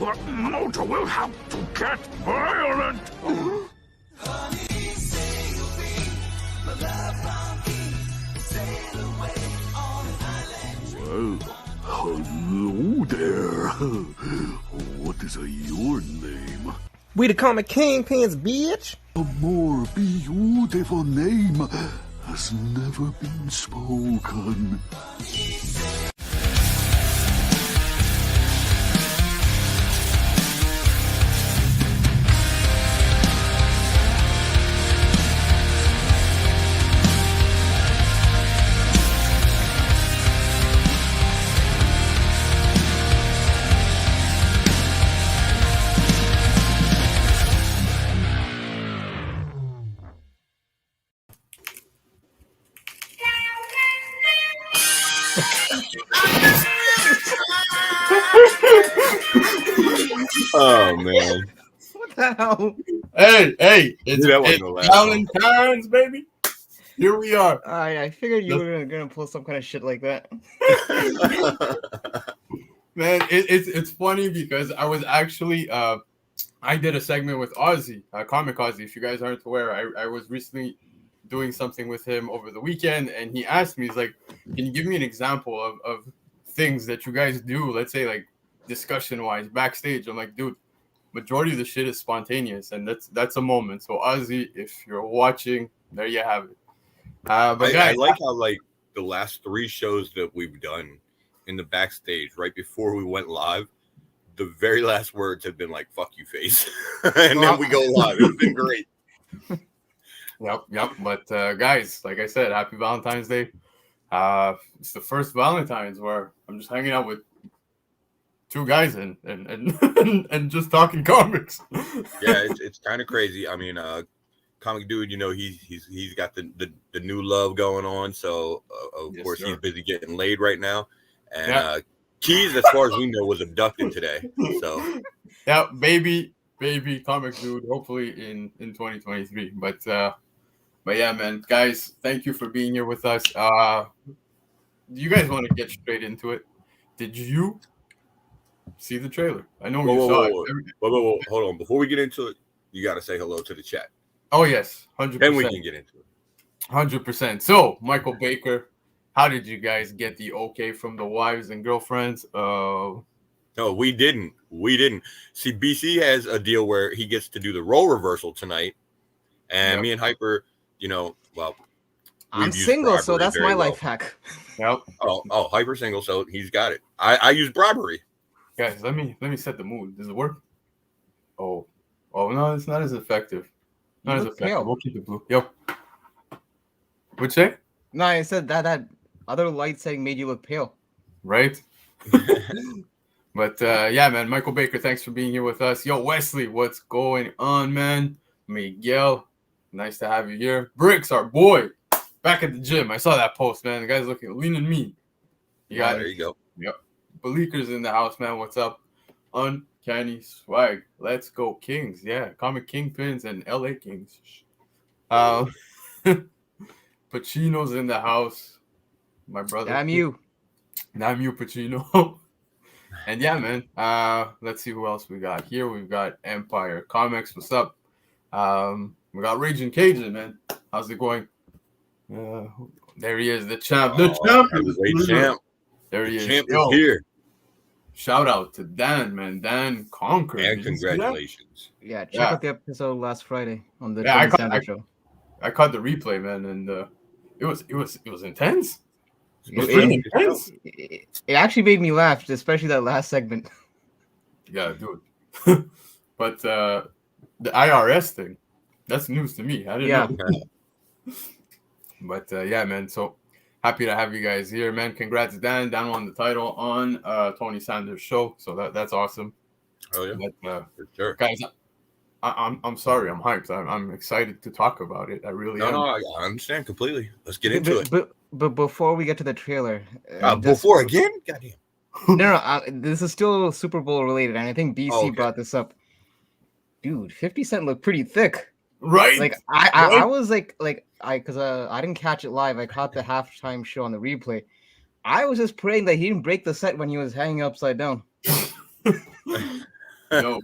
That motor will have to get violent. Well, hello there. What is your name? We the Comic Kingpins, bitch. A more beautiful name has never been spoken. Oh man! What the hell? Hey! It's Valentine's, baby. Here we are. I figured you were gonna pull some kind of shit like that. Man, it's funny because I was actually I did a segment with Ozzy, Comic Ozzy. If you guys aren't aware, I was recently doing something with him over the weekend, and he asked me, he's like, "Can you give me an example of things that you guys do? Let's say like discussion wise backstage." I'm like, dude, majority of the shit is spontaneous, and that's a moment. So Ozzy, if you're watching, there you have it. But guys, I like how like the last 3 shows that we've done in the backstage right before we went live, the very last words have been like "fuck you, face," and then we go live. It's been great. Yep. But guys, like I said, happy Valentine's Day. It's the first Valentine's where I'm just hanging out with 2 guys and and just talking comics. Yeah, it's kind of crazy. I mean, Comic.Dood, you know, he's got the new love going on, so of course he's busy getting laid right now. And Keys, as far as we know, was abducted today. So yeah, baby Comic.Dood, hopefully in 2023. But yeah, man, guys, thank you for being here with us. Do you guys want to get straight into it? Did you see the trailer? I know you saw it. Whoa. Hold on. Before we get into it, you got to say hello to the chat. Oh, yes. 100%. Then we can get into it. 100%. So, Michael Baker, how did you guys get the okay from the wives and girlfriends? No, we didn't. See, BC has a deal where he gets to do the role reversal tonight. And me and Hyper, you know, well, I'm single, so that's my life hack. Yep. Oh, Hyper single, so he's got it. I use bribery. Guys, let me set the mood. Does it work? Oh no, it's not as effective. Not as effective. Pale. We'll keep it blue. Yep. What'd you say? No, I said that other light setting made you look pale. Right? But yeah, man, Michael Baker, thanks for being here with us. Yo, Wesley, what's going on, man? Miguel, nice to have you here. Bricks, our boy, back at the gym. I saw that post, man. The guy's looking lean and mean. There you go. Yep. Bleaker's in the house, man. What's up? Uncanny swag. Let's go, Kings. Yeah, Comic Kingpins and LA Kings. Pacino's in the house. My brother. Damn you, Pacino. And yeah, man. Let's see who else we got here. We've got Empire Comics. What's up? We got Raging Cajun, man. How's it going? There he is, the champ. The champ. There he is. Champ is here. Shout out to Dan, man. Dan conquered. And congratulations. Yeah, check out the episode last Friday on the show. I caught the replay, man, and it was intense. It actually made me laugh, especially that last segment. Yeah, dude. But the IRS thing, that's news to me. I didn't know. But yeah, man. So happy to have you guys here, man. Congrats, Dan. Dan won the title on Tony Sanders' show, so that's awesome. Oh yeah, but, for sure, guys. I'm sorry. I'm hyped. I'm excited to talk about it. I really am. No, I understand completely. Let's get into it. But before we get to the trailer, before again, goddamn. No, this is still Super Bowl related, and I think BC brought this up. Dude, 50 Cent looked pretty thick. Right? Like I was because I didn't catch it live. I caught the halftime show on the replay. I was just praying that he didn't break the set when he was hanging upside down. No,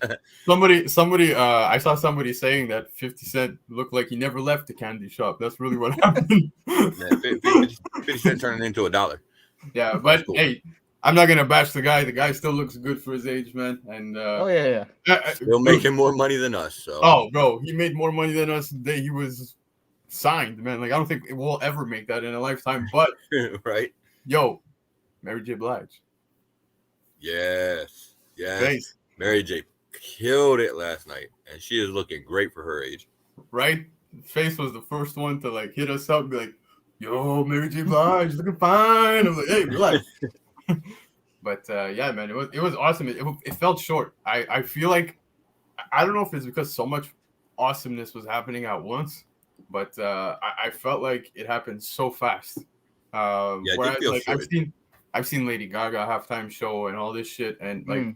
somebody. I saw somebody saying that 50 Cent looked like he never left the candy shop. That's really what happened. Yeah, 50 Cent turning into $1. Yeah, but cool. Hey, I'm not gonna bash the guy. The guy still looks good for his age, man. And oh yeah, still making more money than us. So oh, bro, he made more money than us the day he was signed, man. Like I don't think we'll ever make that in a lifetime. But right, yo, Mary J. Blige. Yes. Face. Mary J. killed it last night, and she is looking great for her age. Right? Face was the first one to like hit us up and be like, yo, Mary J. Blige, looking fine. I'm like, hey, relax. But yeah, man, it was awesome. It felt short. I feel like, I don't know if it's because so much awesomeness was happening at once, but I felt like it happened so fast. Yeah, whereas, like, I've seen Lady Gaga halftime show and all this shit, and like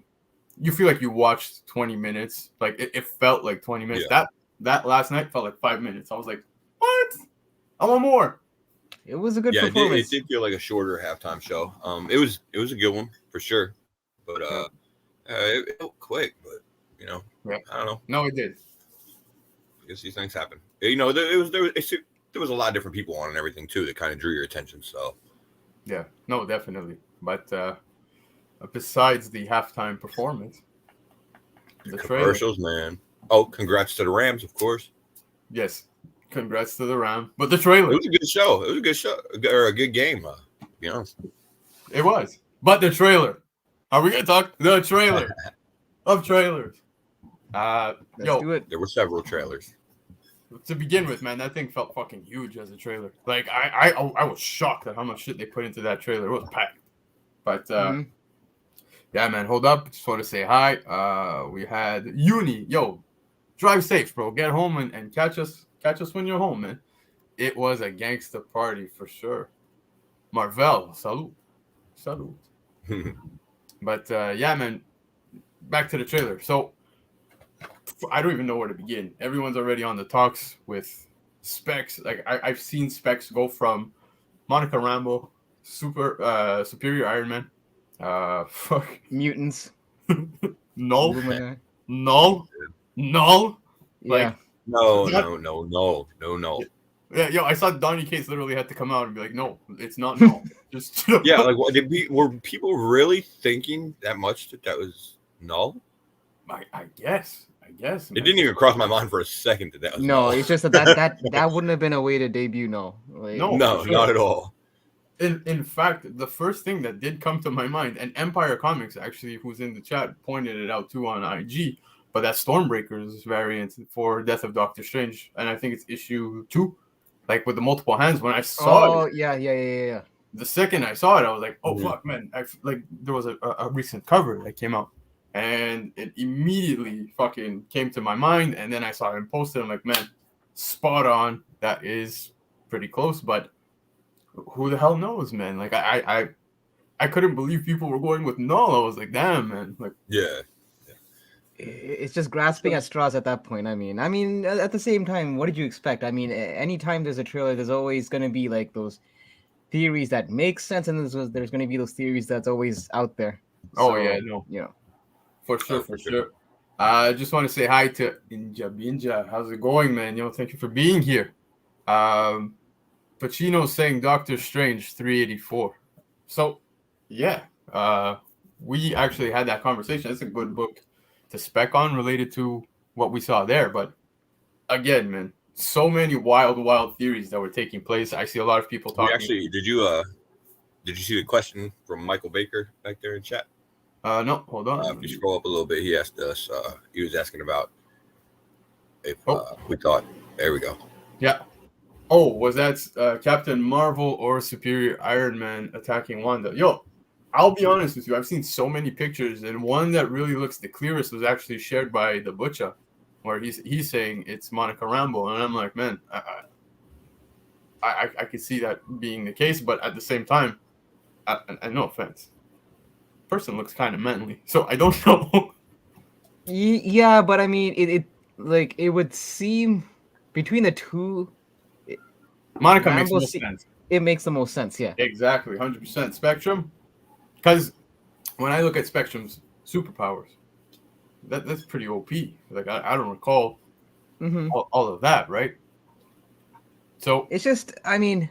you feel like you watched 20 minutes. Like it felt like 20 minutes. Yeah. That last night felt like 5 minutes. I was like, what? I want more. It was a good It performance. did feel like a shorter halftime show. It was a good one for sure, but it felt quick. But you know, I don't know. No, it did. I guess these things happen. You know, there was a lot of different people on and everything too that kind of drew your attention. So yeah, no, definitely. But besides the halftime performance, the commercials, man. Oh, congrats to the Rams, of course. Yes, congrats to the Rams. But the trailer. It was a good show. It was a good show, or a good game, to be honest. It was. But the trailer. Are we going to talk the trailer of trailers? Let's do it. There were several trailers. To begin with, man, that thing felt fucking huge as a trailer. Like, I was shocked at how much shit they put into that trailer. It was packed. But, yeah, man, hold up. Just want to say hi. We had Uni. Yo, drive safe, bro. Get home and catch us when you're home, man. It was a gangster party for sure. Marvel, salute. But, yeah, man, back to the trailer. So, I don't even know where to begin. Everyone's already on the talks with Specs. Like I've seen Specs go from Monica Rambeau, Superior Iron Man, fuck mutants, null. Yeah. Like no. Yeah, yo, I saw Donny Cates literally had to come out and be like, no, it's not null. Just yeah, like what were people really thinking that much that was null? I guess. It didn't even cross my mind for a second that was null. It's just that wouldn't have been a way to debut. No, not at all. In fact, the first thing that did come to my mind, and Empire Comics actually, who's in the chat, pointed it out too on IG, but that Stormbreaker's variant for Death of Doctor Strange, and I think it's issue 2, like with the multiple hands. When I saw it, yeah. The second I saw it, I was like, oh fuck, man! Like there was a recent cover that came out. And it immediately fucking came to my mind. And then I saw him posted. I'm like, man, spot on. That is pretty close. But who the hell knows, man? Like, I couldn't believe people were going with null. I was like, damn, man. Like, yeah. It's just grasping at straws at that point. I mean, at the same time, what did you expect? I mean, anytime there's a trailer, there's always going to be like those theories that make sense. And there's going to be those theories that's always out there. Oh, yeah, no. You know. For sure. I just want to say hi to Binja. How's it going, man? Thank you for being here. Pacino saying Doctor Strange 384. So, yeah, we actually had that conversation. It's a good book to spec on related to what we saw there. But again, man, so many wild theories that were taking place. I see a lot of people talking. Actually, did you see the question from Michael Baker back there in chat? No, hold on. If you scroll up a little bit, he asked us. He was asking about if we thought. There we go. Yeah. Oh, was that Captain Marvel or Superior Iron Man attacking Wanda? Yo, I'll be honest with you. I've seen so many pictures, and one that really looks the clearest was actually shared by the Butcher, where he's saying it's Monica Rambeau, and I'm like, man, I could see that being the case, but at the same time, and no offense. Person looks kind of manly, so I don't know. Yeah, but I mean, it would seem between the two. Monica makes the most sense. It makes the most sense, yeah. Exactly, 100%. Spectrum, because when I look at Spectrum's superpowers, that's pretty OP. Like I don't recall Mm-hmm. all of that, right? So It's just, I mean,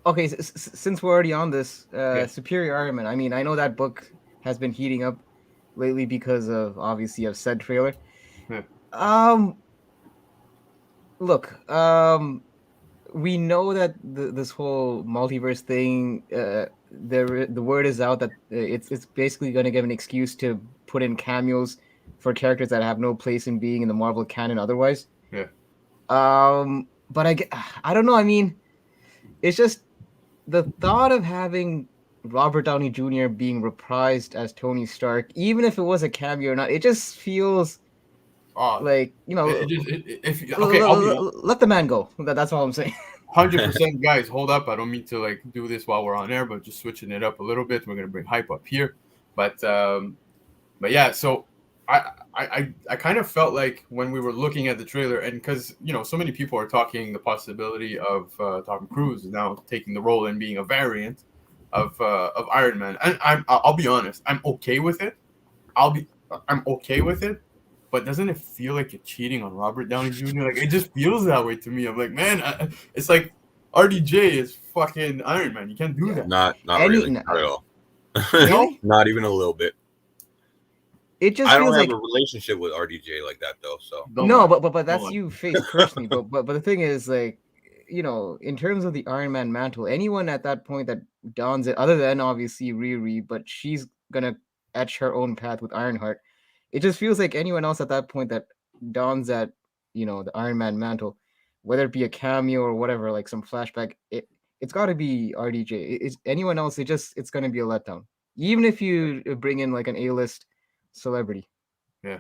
okay, since we're already on this, Yeah. Superior Iron Man. I mean, I know that book has been heating up lately because of obviously of said trailer. Yeah. Look, we know that this whole multiverse thing, the word is out that it's basically going to give an excuse to put in cameos for characters that have no place in being in the Marvel canon otherwise. Yeah. But I don't know. I mean, it's just the thought of having Robert Downey Jr. being reprised as Tony Stark, even if it was a cameo or not, it just feels like, you know, Okay, I'll be let the man go. That's all I'm saying. 100%, guys. Hold up, I don't mean to like do this while we're on air, but just switching it up a little bit. We're gonna bring hype up here, but yeah. So I kind of felt like when we were looking at the trailer, and because so many people are talking the possibility of Tom Cruise now taking the role and being a variant of Iron Man, and I'll be honest, I'm okay with it. I'm okay with it. But doesn't it feel like you're cheating on Robert Downey Jr.? Like, it just feels that way to me. I'm like, man, it's like RDJ is fucking Iron Man. You can't do that. Not really, not at all. Not even a little bit. It just I feels don't have like a relationship with RDJ like that though. So no, but that's you face personally. but the thing is, like, in terms of the Iron Man mantle, anyone at that point that dons it, other than obviously Riri, but she's gonna etch her own path with Ironheart. It just feels like anyone else at that point that dons that, the Iron Man mantle, whether it be a cameo or whatever, like some flashback, it's got to be RDJ. It's anyone else, it's gonna be a letdown. Even if you bring in like an A-list celebrity. Yeah.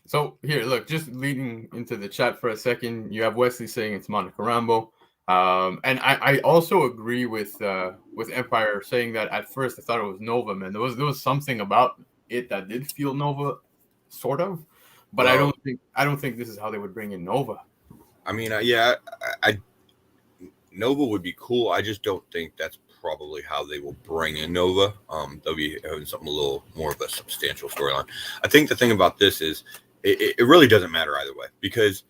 So here, look, just leading into the chat for a second, you have Wesley saying it's Monica Rambeau. And I also agree with Empire saying that at first I thought it was Nova, man. There was something about it that did feel Nova, sort of, but I don't think this is how they would bring in Nova. I mean, Nova would be cool. I just don't think that's probably how they will bring in Nova. They'll be having something a little more of a substantial storyline. I think the thing about this is it really doesn't matter either way, because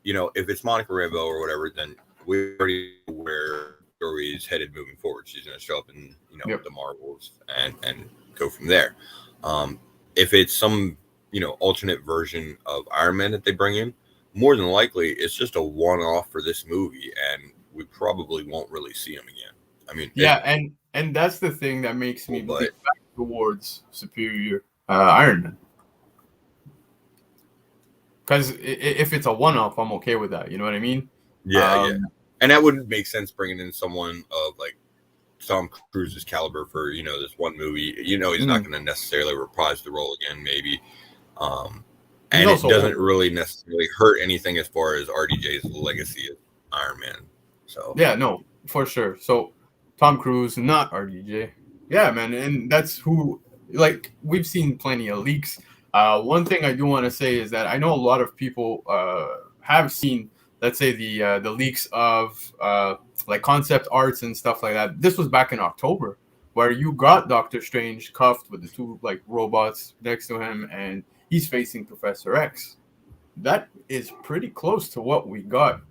if it's Monica Rambeau or whatever, then we already know where story is headed moving forward. She's going to show up in the Marvels and go from there. If it's some alternate version of Iron Man that they bring in, more than likely it's just a one-off for this movie, and we probably won't really see him again. I mean, and that's the thing that makes me lean back towards Superior Iron Man. Because if it's a one-off, I'm okay with that. You know what I mean? Yeah. And that would make sense, bringing in someone of like Tom Cruise's caliber for this one movie. He's not going to necessarily reprise the role again, maybe. And it doesn't really necessarily hurt anything as far as RDJ's legacy as Iron Man. So yeah, no, for sure. So Tom Cruise, not RDJ. Yeah, man, and that's who. Like, we've seen plenty of leaks. One thing I do want to say is that I know a lot of people have seen, let's say, the leaks of like concept arts and stuff like that. This was back in October, where you got Doctor Strange cuffed with the two like robots next to him, and he's facing Professor X. That is pretty close to what we got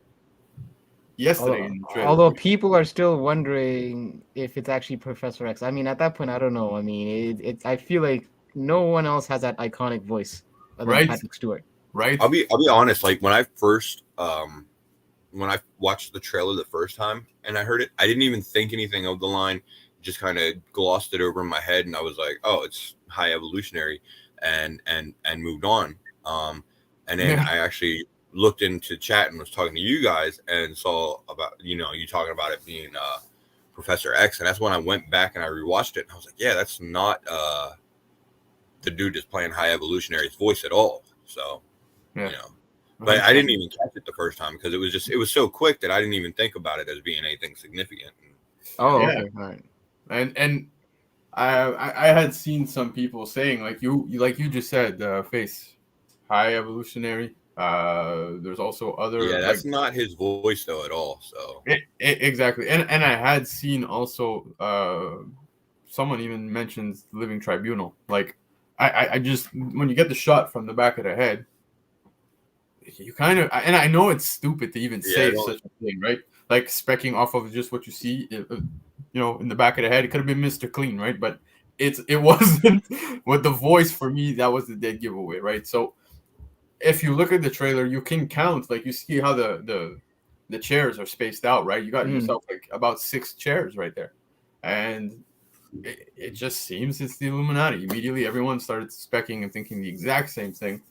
yesterday in the trailer. Although people are still wondering if it's actually Professor X. I mean, at that point, I don't know. I mean, I feel like no one else has that iconic voice other than Patrick Stewart. Right. I'll be honest. Like, when I first when I watched the trailer the first time and I heard it, I didn't even think anything of the line. Just kind of glossed it over in my head, and I was like, "Oh, it's High Evolutionary," and moved on. And then I actually looked into chat and was talking to you guys and saw about you talking about it being Professor X, and that's when I went back and I rewatched it, and I was like, "Yeah, that's not the dude that's playing High Evolutionary's voice at all." So, but I didn't even catch it the first time because it was so quick that I didn't even think about it as being anything significant. Oh, okay, all right. And I had seen some people saying like you just said, face High Evolutionary. There's also other. Yeah, that's not his voice though at all. So exactly, and I had seen also someone even mentions Living Tribunal. Like, I just, when you get the shot from the back of the head, you kind of, and I know it's stupid to even say such a thing, right? Like specking off of just what you see, in the back of the head. It could have been Mr. Clean, right? But it wasn't. With the voice, for me, that was the dead giveaway, right? So if you look at the trailer, you can count, like you see how the chairs are spaced out, right? You got yourself like about 6 chairs right there, and it just seems it's the Illuminati. Immediately, everyone started specking and thinking the exact same thing.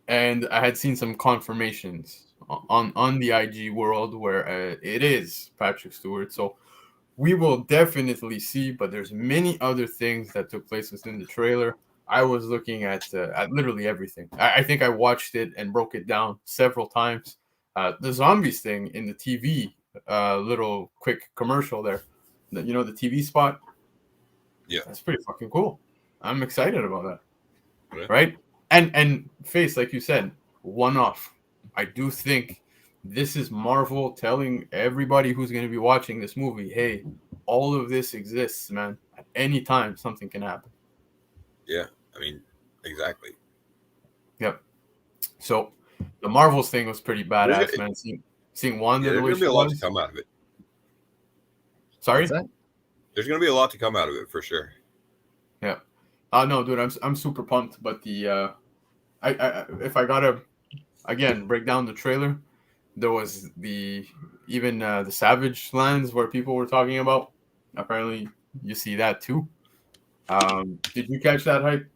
And I had seen some confirmations on the IG world where it is Patrick Stewart. So we will definitely see, but there's many other things that took place within the trailer. I was looking at literally everything. I think I watched it and broke it down several times. The zombies thing in the TV, little quick commercial there, the TV spot. Yeah, that's pretty fucking cool. I'm excited about that. Yeah. Right? And Face, like you said, one-off. I do think this is Marvel telling everybody who's going to be watching this movie, hey, all of this exists, man. At any time, something can happen. Yeah, I mean, exactly. Yep. So the Marvels thing was pretty badass, man. Seeing Wanda the way there's going to be a lot to come out of it. Sorry? There's going to be a lot to come out of it, for sure. Yeah. No, dude, I'm super pumped. But the if I gotta again break down the trailer, there was the Savage Lands where people were talking about. Apparently, you see that too. Did you catch that hype?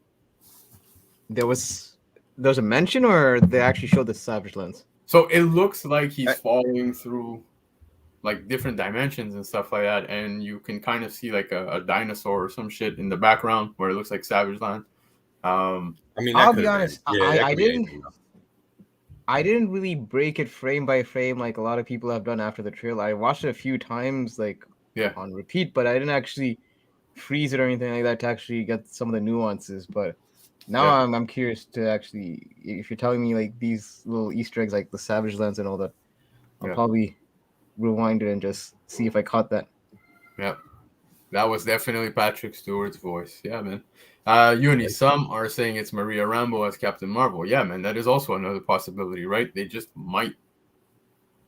There was a mention, or they actually showed the Savage Lands? So it looks like he's falling through like different dimensions and stuff like that, and you can kind of see like a dinosaur or some shit in the background where it looks like Savage Land. I mean, I'll be honest. I didn't really break it frame by frame like a lot of people have done after the trailer. I watched it a few times, like on repeat, but I didn't actually freeze it or anything like that to actually get some of the nuances. But now I'm curious to actually, if you're telling me like these little Easter eggs, like the Savage Lands and all that, I'll probably rewind it and just see if I caught that. Yeah, that was definitely Patrick Stewart's voice. Yeah, man. Some are saying it's Maria Rambeau as Captain Marvel. Yeah, man, that is also another possibility, right? They just might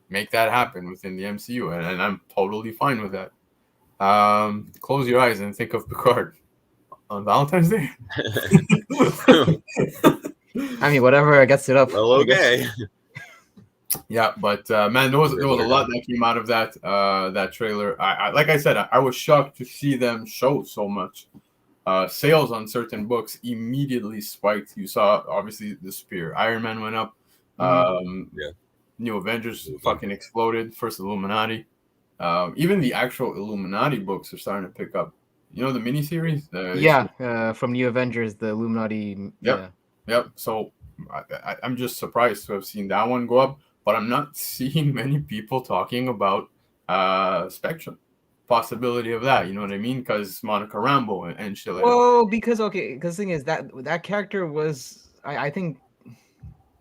make that happen within the MCU, and I'm totally fine with that. Close your eyes and think of Picard on Valentine's Day. I mean, whatever gets it up. Well, okay. Yeah, but man, there was a lot that came out of that trailer. I like I said, I was shocked to see them show so much. Sales on certain books immediately spiked. You saw obviously the Spear. Iron Man went up. New Avengers fucking exploded. First Illuminati. Even the actual Illuminati books are starting to pick up. You know the miniseries? From New Avengers, the Illuminati. Yep. So I'm just surprised to have seen that one go up. But I'm not seeing many people talking about Spectrum. Possibility of that, you know what I mean? Because Monica Rambeau and shit like that. Because the thing is that character was, I think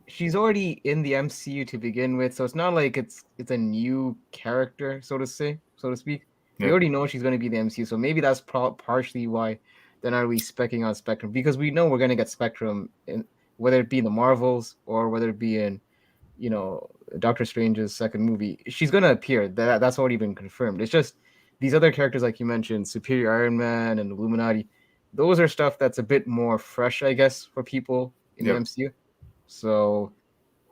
she's already in the MCU to begin with, so it's not like it's a new character, so to speak. We already know she's going to be the MCU, so maybe that's partially why they're not really specking on Spectrum, because we know we're going to get Spectrum in, whether it be in the Marvels or whether it be in Doctor Strange's second movie. She's going to appear. That's already been confirmed. It's just these other characters, like you mentioned, Superior Iron Man and Illuminati, those are stuff that's a bit more fresh, I guess, for people in the MCU. So,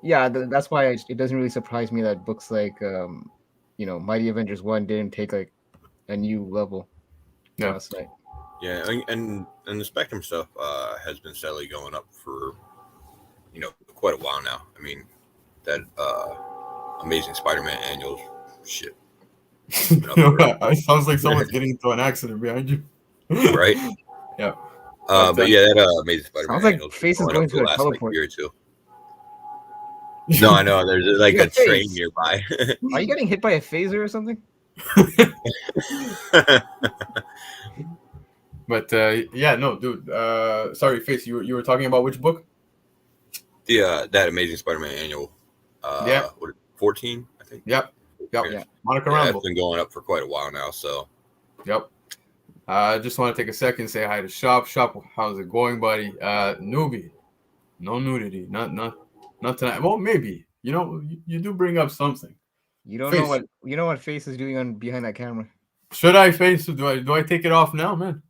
yeah, that's why it doesn't really surprise me that books like, Mighty Avengers 1 didn't take like a new level last night. Yeah, and the Spectrum stuff has been steadily going up for, quite a while now. I mean, that Amazing Spider-Man annual shit. It sounds like someone's getting into an accident behind you. Right? Yeah. But that Amazing Spider-Man. Sounds like Face is going through a teleport. Year or two. No, I know. There's like a train nearby. Are you getting hit by a phaser or something? But no, dude. Sorry, Face. You were talking about which book? That Amazing Spider-Man annual. 14, I think. Yep. Yeah. Monica Rambeau. Rambeau. It's been going up for quite a while now, so. Yep. I just want to take a second and say hi to Shop. Shop, how's it going, buddy? Newbie, no nudity, not tonight. Well, maybe. You know, you do bring up something. You don't know what Face is doing on behind that camera. Should I Face? Do I take it off now, man?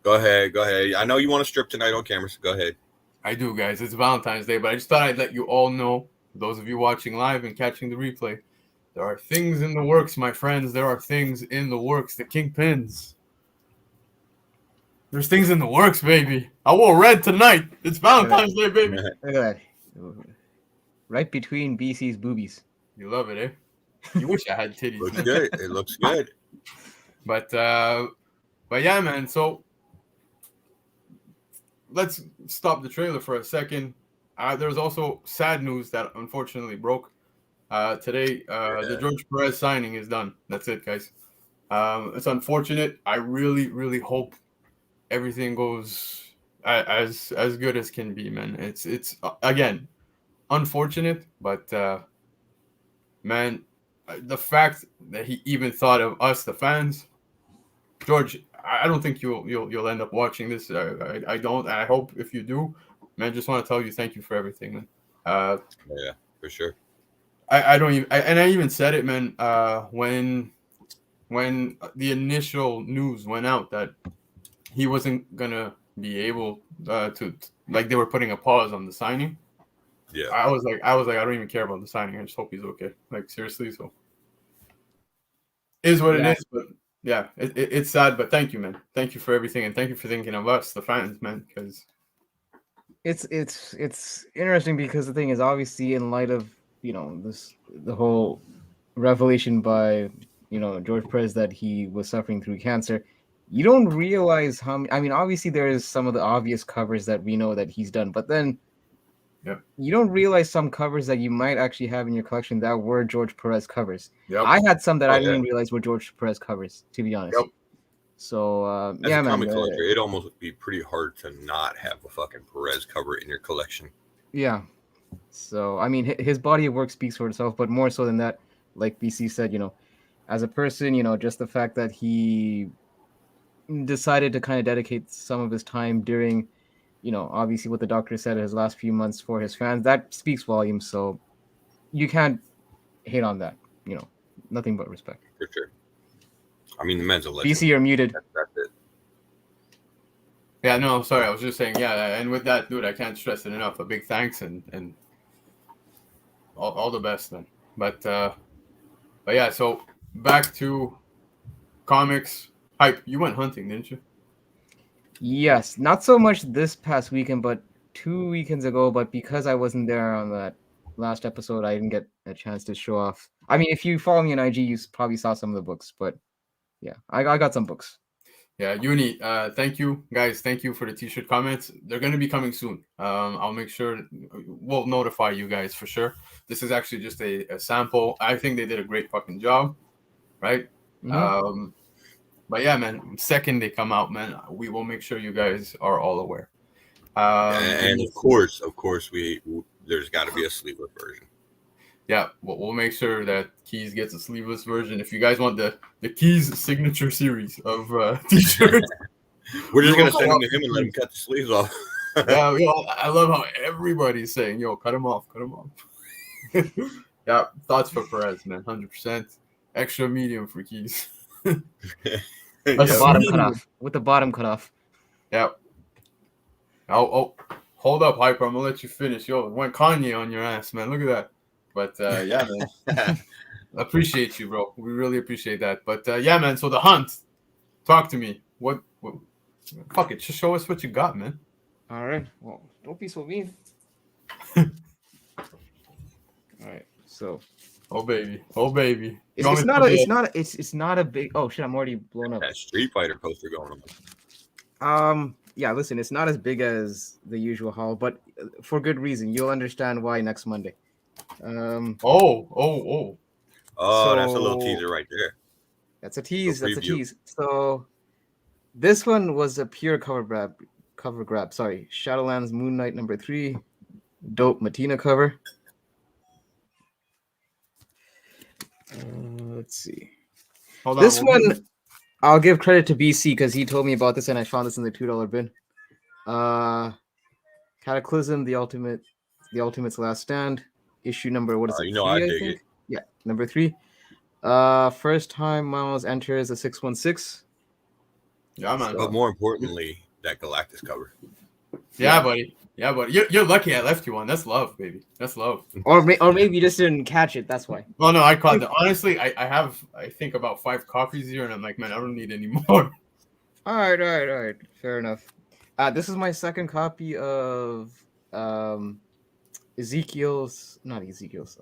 Go ahead. I know you want to strip tonight on camera, so go ahead. I do, guys. It's Valentine's Day, but I just thought I'd let you all know, those of you watching live and catching the replay, there are things in the works, my friends. There are things in the works. The Kingpins. There's things in the works, baby. I wore red tonight. It's Valentine's Day, baby. Look at that. Right between BC's boobies. You love it, eh? You wish I had titties. Looks good. It looks good. But yeah, man. So let's stop the trailer for a second. There's also sad news that unfortunately broke today. The George Perez signing is done. That's it, guys. It's unfortunate. I really, really hope everything goes as good as can be, man. It's again unfortunate, but man, the fact that he even thought of us, the fans, George. I don't think you'll end up watching this. I don't. I hope if you do, man, just want to tell you thank you for everything, man. Yeah, for sure. I don't even. I even said it, man. When the initial news went out that he wasn't gonna be able to, like, they were putting a pause on the signing. Yeah. I was like, I don't even care about the signing. I just hope he's okay. Like, seriously. So, is what it is. But yeah, it's sad. But thank you, man. Thank you for everything, and thank you for thinking of us, the fans, man. Because it's interesting because the thing is, obviously, in light of the whole revelation by George Perez that he was suffering through cancer, you don't realize how many. I mean, obviously, there is some of the obvious covers that we know that he's done, but then. Yep. You don't realize some covers that you might actually have in your collection that were George Perez covers. Yep. I had some that I didn't even realize were George Perez covers, to be honest. Yep. So, As a comic collector, it'd almost be pretty hard to not have a fucking Perez cover in your collection. Yeah. So, I mean, his body of work speaks for itself, but more so than that, like BC said, as a person, just the fact that he decided to kind of dedicate some of his time during obviously what the doctor said in his last few months for his fans, that speaks volumes. So you can't hate on that. Nothing but respect. For sure. I mean, the man's a legend. BC, you're muted. That's it. yeah, no, sorry. I was just saying, yeah. And with that, dude, I can't stress it enough. A big thanks and all the best, man. But yeah. So back to comics. Hype. You went hunting, didn't you? Yes, not so much this past weekend, but 2 weekends ago. But because I wasn't there on that last episode, I didn't get a chance to show off. I mean, if you follow me on IG, you probably saw some of the books. But yeah, I got some books. Yeah, Uni, thank you, guys. Thank you for the t-shirt comments. They're going to be coming soon. I'll make sure we'll notify you guys for sure. This is actually just a sample. I think they did a great fucking job, right? Mm-hmm. But yeah, man, second they come out, man, we will make sure you guys are all aware. And of course, there's got to be a sleeveless version. Yeah, we'll make sure that Keys gets a sleeveless version. If you guys want the Keys signature series of t-shirts, we're just gonna send them to him and let him cut the sleeves off. Yeah, I love how everybody's saying, "Yo, cut him off." Yeah, thoughts for Perez, man, 100%. Extra medium for Keys. With the bottom cut off. With the bottom cut off. Yeah. Oh, hold up, Hyper. I'm gonna let you finish. Yo, went Kanye on your ass, man. Look at that. But yeah, man. Appreciate you, bro. We really appreciate that. But yeah, man. So the hunt. Talk to me. What? Fuck it. Just show us what you got, man. All right. Well, don't be so mean. All right. So. Oh baby. It's not a big. Oh shit! I'm already blown up. That Street Fighter poster going on. Yeah. Listen, it's not as big as the usual haul, but for good reason. You'll understand why next Monday. Oh, that's a little teaser right there. That's a tease. That's a tease. So this one was a pure cover grab. Sorry, Shadowlands Moon Knight #3, dope Matina cover. Let's see. Hold this on, one, I'll give credit to BC because he told me about this and I found this in the $2 bin. Cataclysm, the Ultimate's Last Stand, issue number, what is it? You know, I dig it. Yeah, number 3. First time Miles enters a 616. Yeah, man. But more importantly, that Galactus cover. Yeah, buddy. Yeah, buddy. You're lucky I left you one. That's love, baby. That's love. Or maybe you just didn't catch it. That's why. Oh no, I caught that. Honestly, I have I think about 5 copies here, and I'm like, man, I don't need any more. All right. Fair enough. This is my second copy of Ezekiel's. Not Ezekiel's.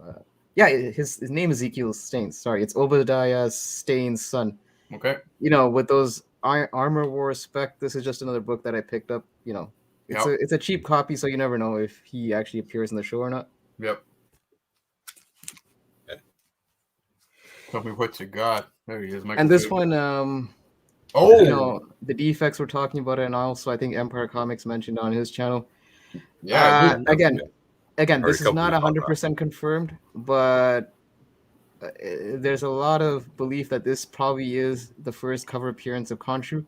Yeah, his name is Ezekiel Staines. Sorry, it's Obadiah Staines' son. Okay. You know, with those Armor Wars spec, this is just another book that I picked up. You know, it's a cheap copy, so you never know if he actually appears in the show or not. Yep. Tell me what you got. There he is. And this one, you know, the defects we're talking about, and also I think Empire Comics mentioned on his channel. Yeah. Again, this is not 100% confirmed, but there's a lot of belief that this probably is the first cover appearance of Khonshu.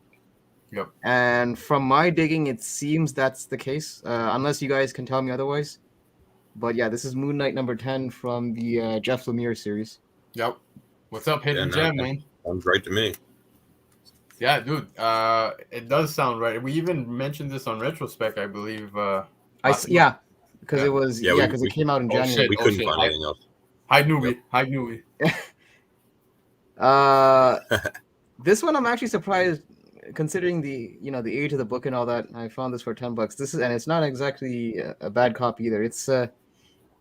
Yep. And from my digging, it seems that's the case, unless you guys can tell me otherwise. But yeah, this is Moon Knight number 10 from the Jeff Lemire series. Yep. What's up, Hidden Gem, man? Sounds right to me. Yeah, dude. It does sound right. We even mentioned this on Retrospect, I believe. Because it came out in January. We couldn't find anything else. Hi, newbie. This one I'm actually surprised, considering the age of the book and all that. I found this for $10. It's not exactly a bad copy either. It's it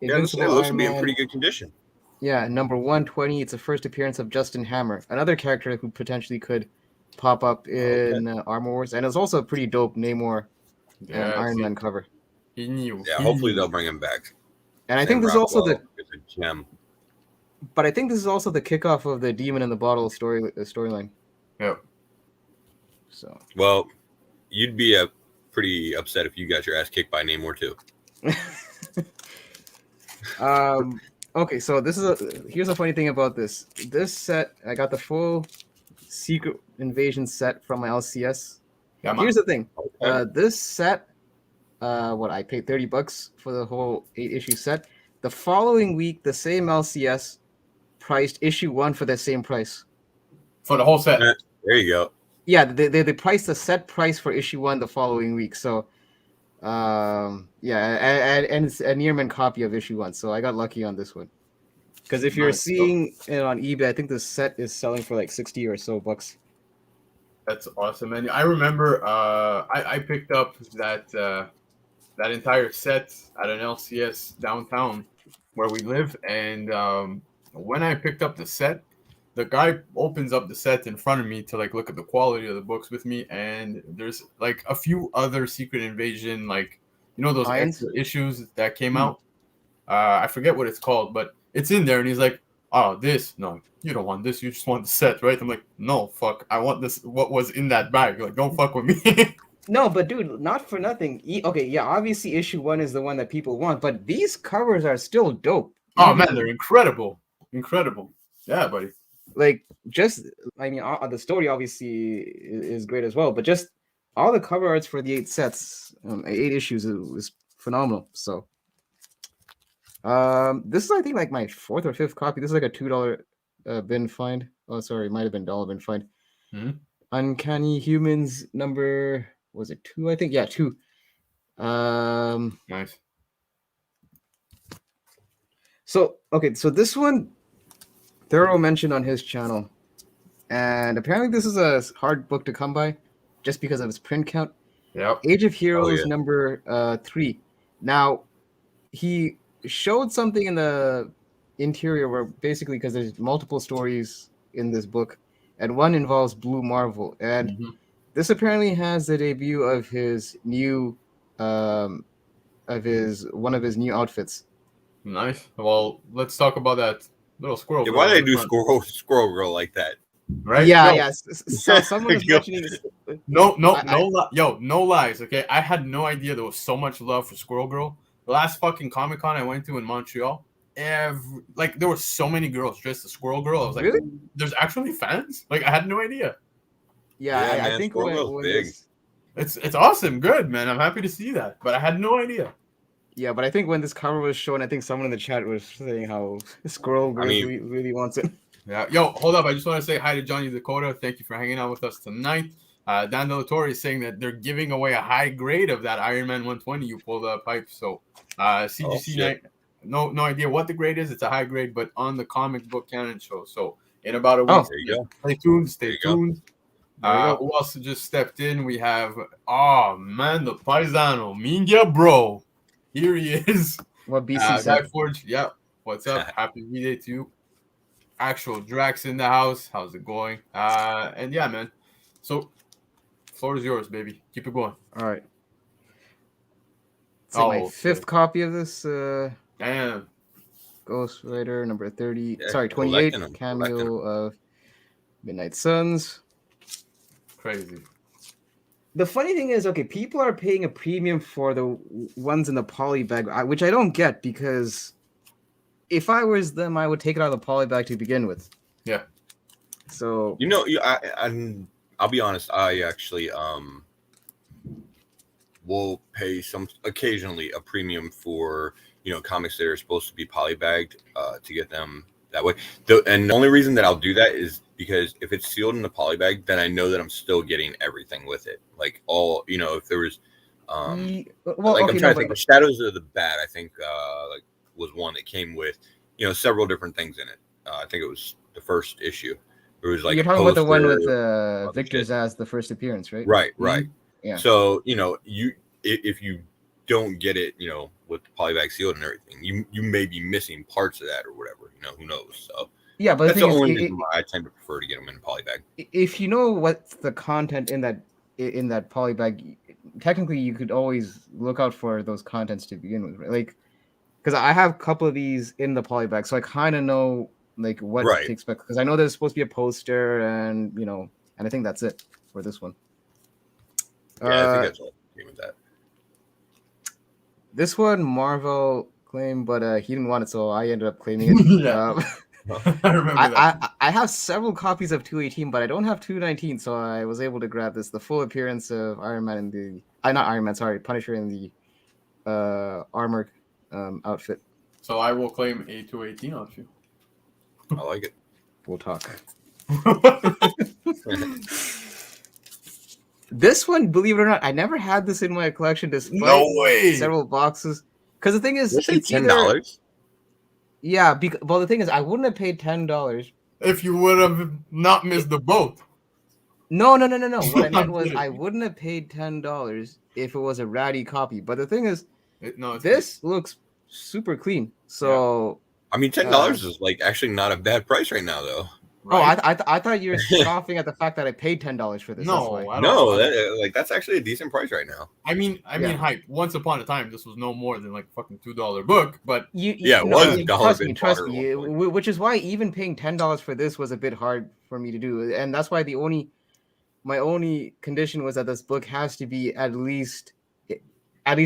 looks to be in pretty good condition. Yeah, number 120. It's the first appearance of Justin Hammer, another character who potentially could pop up in Armor Wars, and it's also a pretty dope Namor Iron Man cover. He knew. Yeah, hopefully they'll bring him back. And I think this is also it's a gem. But I think this is also the kickoff of the Demon in the Bottle storyline. Yep. So. Well, you'd be pretty upset if you got your ass kicked by Namor too. Okay, so here's a funny thing about this. This set, I got the full Secret Invasion set from my LCS. Yeah, here's the thing. Okay. This set, I paid $30 for the whole 8-issue set. The following week, the same LCS priced issue 1 for the same price. For the whole set. There you go. Yeah, they priced the set price for issue 1 the following week. So, and it's a near-mint copy of issue 1. So I got lucky on this one. Because if you're seeing it on eBay, I think the set is selling for like $60 or so bucks. That's awesome, man. I remember I picked up that entire set at an LCS downtown where we live, and when I picked up the set, the guy opens up the set in front of me to like look at the quality of the books with me, and there's like a few other Secret Invasion, like those extra issues that came out. I forget what it's called, but it's in there, and he's like, "Oh, this? No, you don't want this. You just want the set, right?" I'm like, "No, fuck. I want this. What was in that bag? Like, don't fuck with me." No, but dude, not for nothing. Okay, yeah, obviously issue 1 is the one that people want, but these covers are still dope. Oh man, they're incredible. Yeah, buddy. Like, the story obviously is great as well, but just all the cover arts for the 8 sets, 8 issues, was phenomenal. So, this is, I think, like my 4th or 5th copy. This is like a $2 bin find. Oh, sorry, it might have been $1 bin find. Mm-hmm. Uncanny Humans number, was it 2? I think, yeah, 2. Nice. So this one, Thorough mentioned on his channel, and apparently this is a hard book to come by, just because of its print count. Yep. Age of Heroes number 3. Now, he showed something in the interior where basically, because there's multiple stories in this book, and one involves Blue Marvel, and this apparently has the debut of his new, one of his new outfits. Nice. Well, let's talk about that little squirrel. Yeah, why do they do squirrel girl like that? Right? Yeah. So someone was mentioning this. No lies. Okay, I had no idea there was so much love for Squirrel Girl. The last fucking Comic-Con I went to in Montreal, there were so many girls dressed as Squirrel Girl. I was like, really? There's actually fans? Like, I had no idea. Yeah, I man, think Stormwell's when big. It's awesome, good man. I'm happy to see that, but I had no idea. Yeah, but I think when this cover was shown, I think someone in the chat was saying how Squirrel Grizzly really wants it. Yeah, yo, hold up. I just want to say hi to Johnny Dakota. Thank you for hanging out with us tonight. Dan Delatorre is saying that they're giving away a high grade of that Iron Man 120 you pulled up, Hype. So, CGC no idea what the grade is. It's a high grade, but on the comic book canon show. So, in about a week, there you go. Stay tuned. Stay tuned. Who else just stepped in? We have, man, the Paisano, Mingia Bro. Here he is. What BC said. Forge, yeah. What's up? Happy V-Day to you. Actual Drax in the house. How's it going? And yeah, man. So, floor is yours, baby. Keep it going. All right. It's like my fifth copy of this. Damn. Ghost Rider number 30. Sorry, 28. Cameo of Midnight Suns. Crazy. The funny thing is, okay, people are paying a premium for the ones in the poly bag, which I don't get, because if I was them, I would take it out of the poly bag to begin with. Yeah. So I'll be honest. I actually will pay occasionally a premium for comics that are supposed to be polybagged to get them that way. And the only reason that I'll do that is because if it's sealed in the polybag, then I know that I'm still getting everything with it. Like if there was I'm trying to think. Shadows of the Bat, I think was one that came with several different things in it. I think it was the first issue. It was like you're talking about the one with Victor's as the first appearance, right? Right. Mm-hmm. Yeah. So if you don't get it, with the polybag sealed and everything, you may be missing parts of that or whatever. Who knows? So yeah, but that's the only reason why I tend to prefer to get them in a polybag. If you know what's the content in that polybag, technically you could always look out for those contents to begin with, right? Like, because I have a couple of these in the polybag, so I kind of know like what to expect. Because I know there's supposed to be a poster, and and I think that's it for this one. Yeah, I think that's all I with that. This one Marvel claimed, but he didn't want it, so I ended up claiming it. I remember that. I have several copies of 218, but I don't have 219, so I was able to grab this, the full appearance of Iron Man in the not Iron Man, sorry, Punisher in the armor outfit. So I will claim a 218 off you. I like it. We'll talk. This one, believe it or not, I never had this in my collection despite several boxes. Because the thing is, it's $10. Yeah, well, the thing is, I wouldn't have paid $10 if you would have not missed the boat. No. What I meant was I wouldn't have paid $10 if it was a ratty copy. But the thing is, this looks super clean. So I mean, $10 is like actually not a bad price right now, though. Right? Oh, I thought you were scoffing at the fact that I paid $10 for this. That's actually a decent price right now. I mean, Hype. Once upon a time, this was no more than like fucking $2 book, but it was trust me. Which is why even paying $10 for this was a bit hard for me to do, and that's why my only condition was that this book has to be at least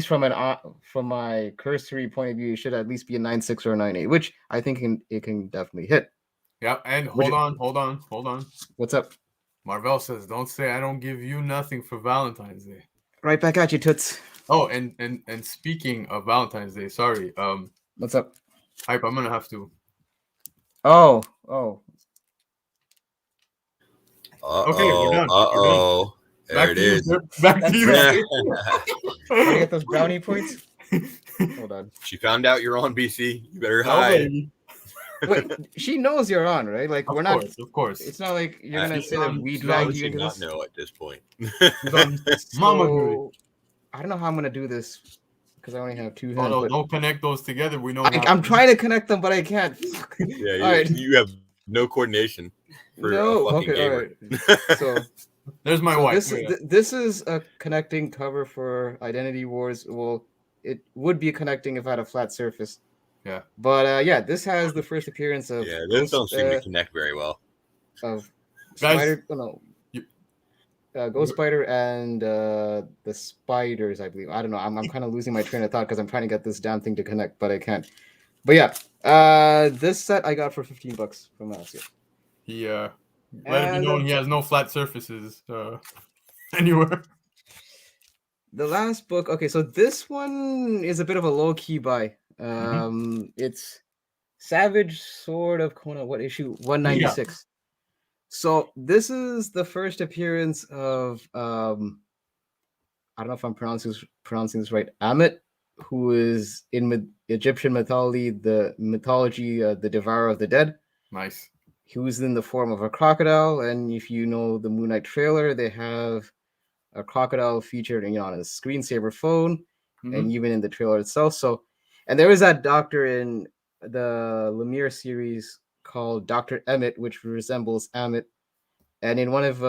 from my cursory point of view, it should at least be a 9.6 or a 9.8, which I think it can definitely hit. Yeah, and hold on. What's up? Marvel says, "Don't say I don't give you nothing for Valentine's Day." Right back at you, Toots. Oh, and speaking of Valentine's Day, sorry. What's up? Hype, I'm gonna have to. Oh. Okay, we're done. There it is. Back to you. Can I get those brownie points? Hold on. She found out you're on, BC. You better hide. Wait, she knows you're on, right? Like, we're not. Of course. It's not like you're gonna say that we dragged you into this. No, at this point. So, I don't know how I'm gonna do this because I only have two hands. No, don't connect those together. We know. I'm trying to connect them, but I can't. Yeah, you have no coordination. For a fucking gamer. All right. So there's my wife. This is a connecting cover for Identity Wars. Well, it would be connecting if I had a flat surface. Yeah, but this has the first appearance of this don't seem to connect very well. Of Spider, Ghost Spider and the spiders, I believe. I don't know. I'm kind of losing my train of thought because I'm trying to get this damn thing to connect, but I can't. But yeah, this set I got for $15 from last year. Let it be known he has no flat surfaces anywhere. The last book. Okay, so this one is a bit of a low key buy. It's Savage Sword of Kona. What issue? 196. Yeah. So this is the first appearance of I don't know if I'm pronouncing this right. Amit, who is in Egyptian mythology, the devourer of the dead. Nice. He was in the form of a crocodile, and if you know the Moon Knight trailer, they have a crocodile featured, on a screensaver phone, and even in the trailer itself. So, and there is that doctor in the Lemire series called Dr. Emmett, which resembles Amit, and in one of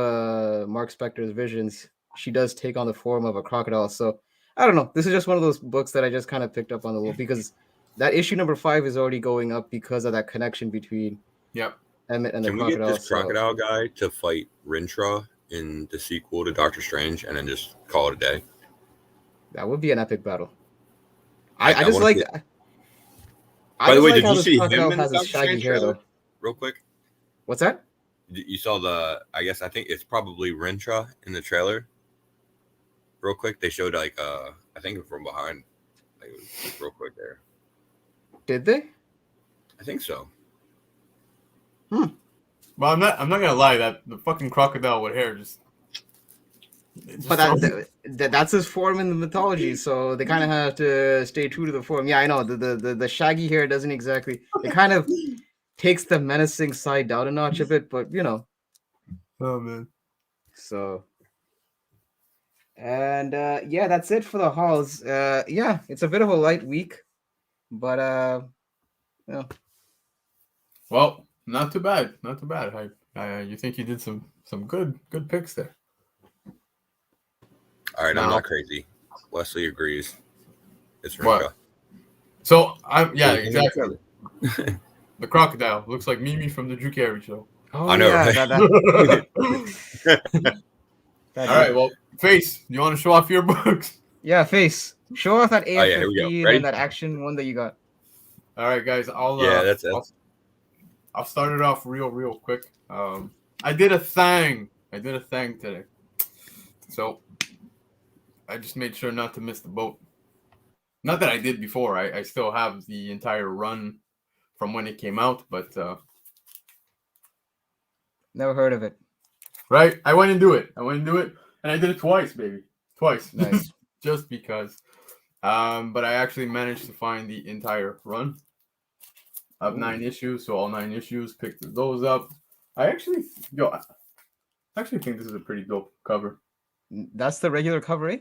Mark Spector's visions, she does take on the form of a crocodile. So, I don't know. This is just one of those books that I just kind of picked up on the low because that issue number 5 is already going up because of that connection between Emmett and the crocodile. Can we get this crocodile guy to fight Rintrah in the sequel to Doctor Strange and then just call it a day? That would be an epic battle. I just like. By the way, did you see him in the Doctor Strange trailer? Though. Real quick. What's that? You saw I think it's probably Rintrah in the trailer. Real quick, they showed I think from behind. It was just real quick there. Did they? I think so. Well, I'm not gonna lie. That the fucking crocodile with hair just but that's his form in the mythology, so they kind of have to stay true to the form. Yeah, I know the shaggy hair doesn't exactly. It kind of takes the menacing side down a notch a bit, but Oh man. So. And that's it for the hauls. It's a bit of a light week, but Well, not too bad. Not too bad. You think you did some good picks there. All right, I'm not crazy. Wesley agrees. It's Rintrah. So exactly. The crocodile looks like Mimi from the Drew Carey show. Oh, I know, right? All right, well, Face, you want to show off your books? Yeah, Face. Show off that AF-15 and that action one that you got. All right, guys. That's it. I'll start it off real quick. I did a thing today. So I just made sure not to miss the boat. Not that I did before. I still have the entire run from when it came out, but never heard of it. Right? I went and do it. And I did it twice, baby. Twice. Nice. Just because. But I actually managed to find the entire run of 9 issues. So all 9 issues, picked those up. I actually think this is a pretty dope cover. That's the regular cover, eh?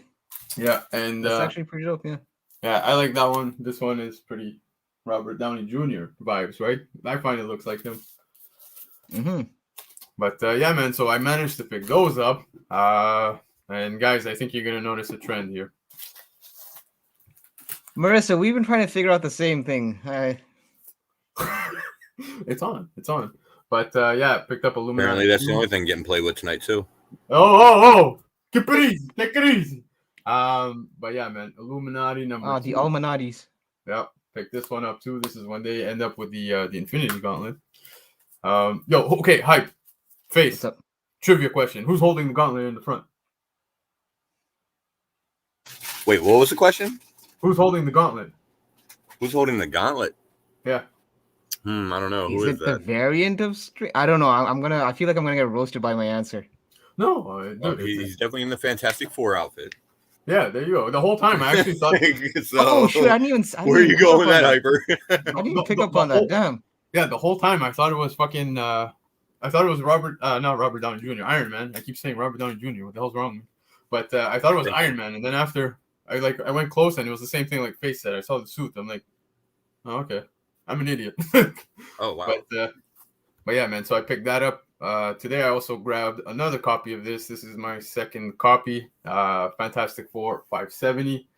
Yeah, and that's actually pretty dope, yeah. Yeah, I like that one. This one is pretty Robert Downey Jr. vibes, right? I find it looks like him. But man, so I managed to pick those up. And guys, I think you're gonna notice a trend here. Marissa, we've been trying to figure out the same thing. It's on. But picked up Illuminati. Apparently, that's the only thing getting played with tonight too. Oh! Keep it easy. Take it easy. But yeah, man, Illuminati number 2. The Illuminatis. Yep, pick this one up too. This is when they end up with the Infinity Gauntlet. Okay, hype. Face. What's up? Trivia question: who's holding the gauntlet in the front? Wait, what was the question? Who's holding the gauntlet? Who's holding the gauntlet? Yeah. I don't know. Who is that? The variant of String? I don't know. I feel like I'm gonna get roasted by my answer. No, he's definitely in the Fantastic Four outfit. Yeah, there you go. The whole time I actually thought. Oh shit! I didn't even. Where are you going with that, Hyper? I didn't even pick up on that. Damn. Yeah, the whole time I thought it was fucking. I thought it was not Robert Downey Jr. Iron Man. I keep saying Robert Downey Jr. What the hell's wrong with me? But I thought it was Iron Man, and then after I went close and it was the same thing like Face said. I saw the suit. I'm like, oh, okay, I'm an idiot. Oh wow. But yeah, man. So I picked that up. Today I also grabbed another copy of this. This is my second copy. Fantastic Four 570.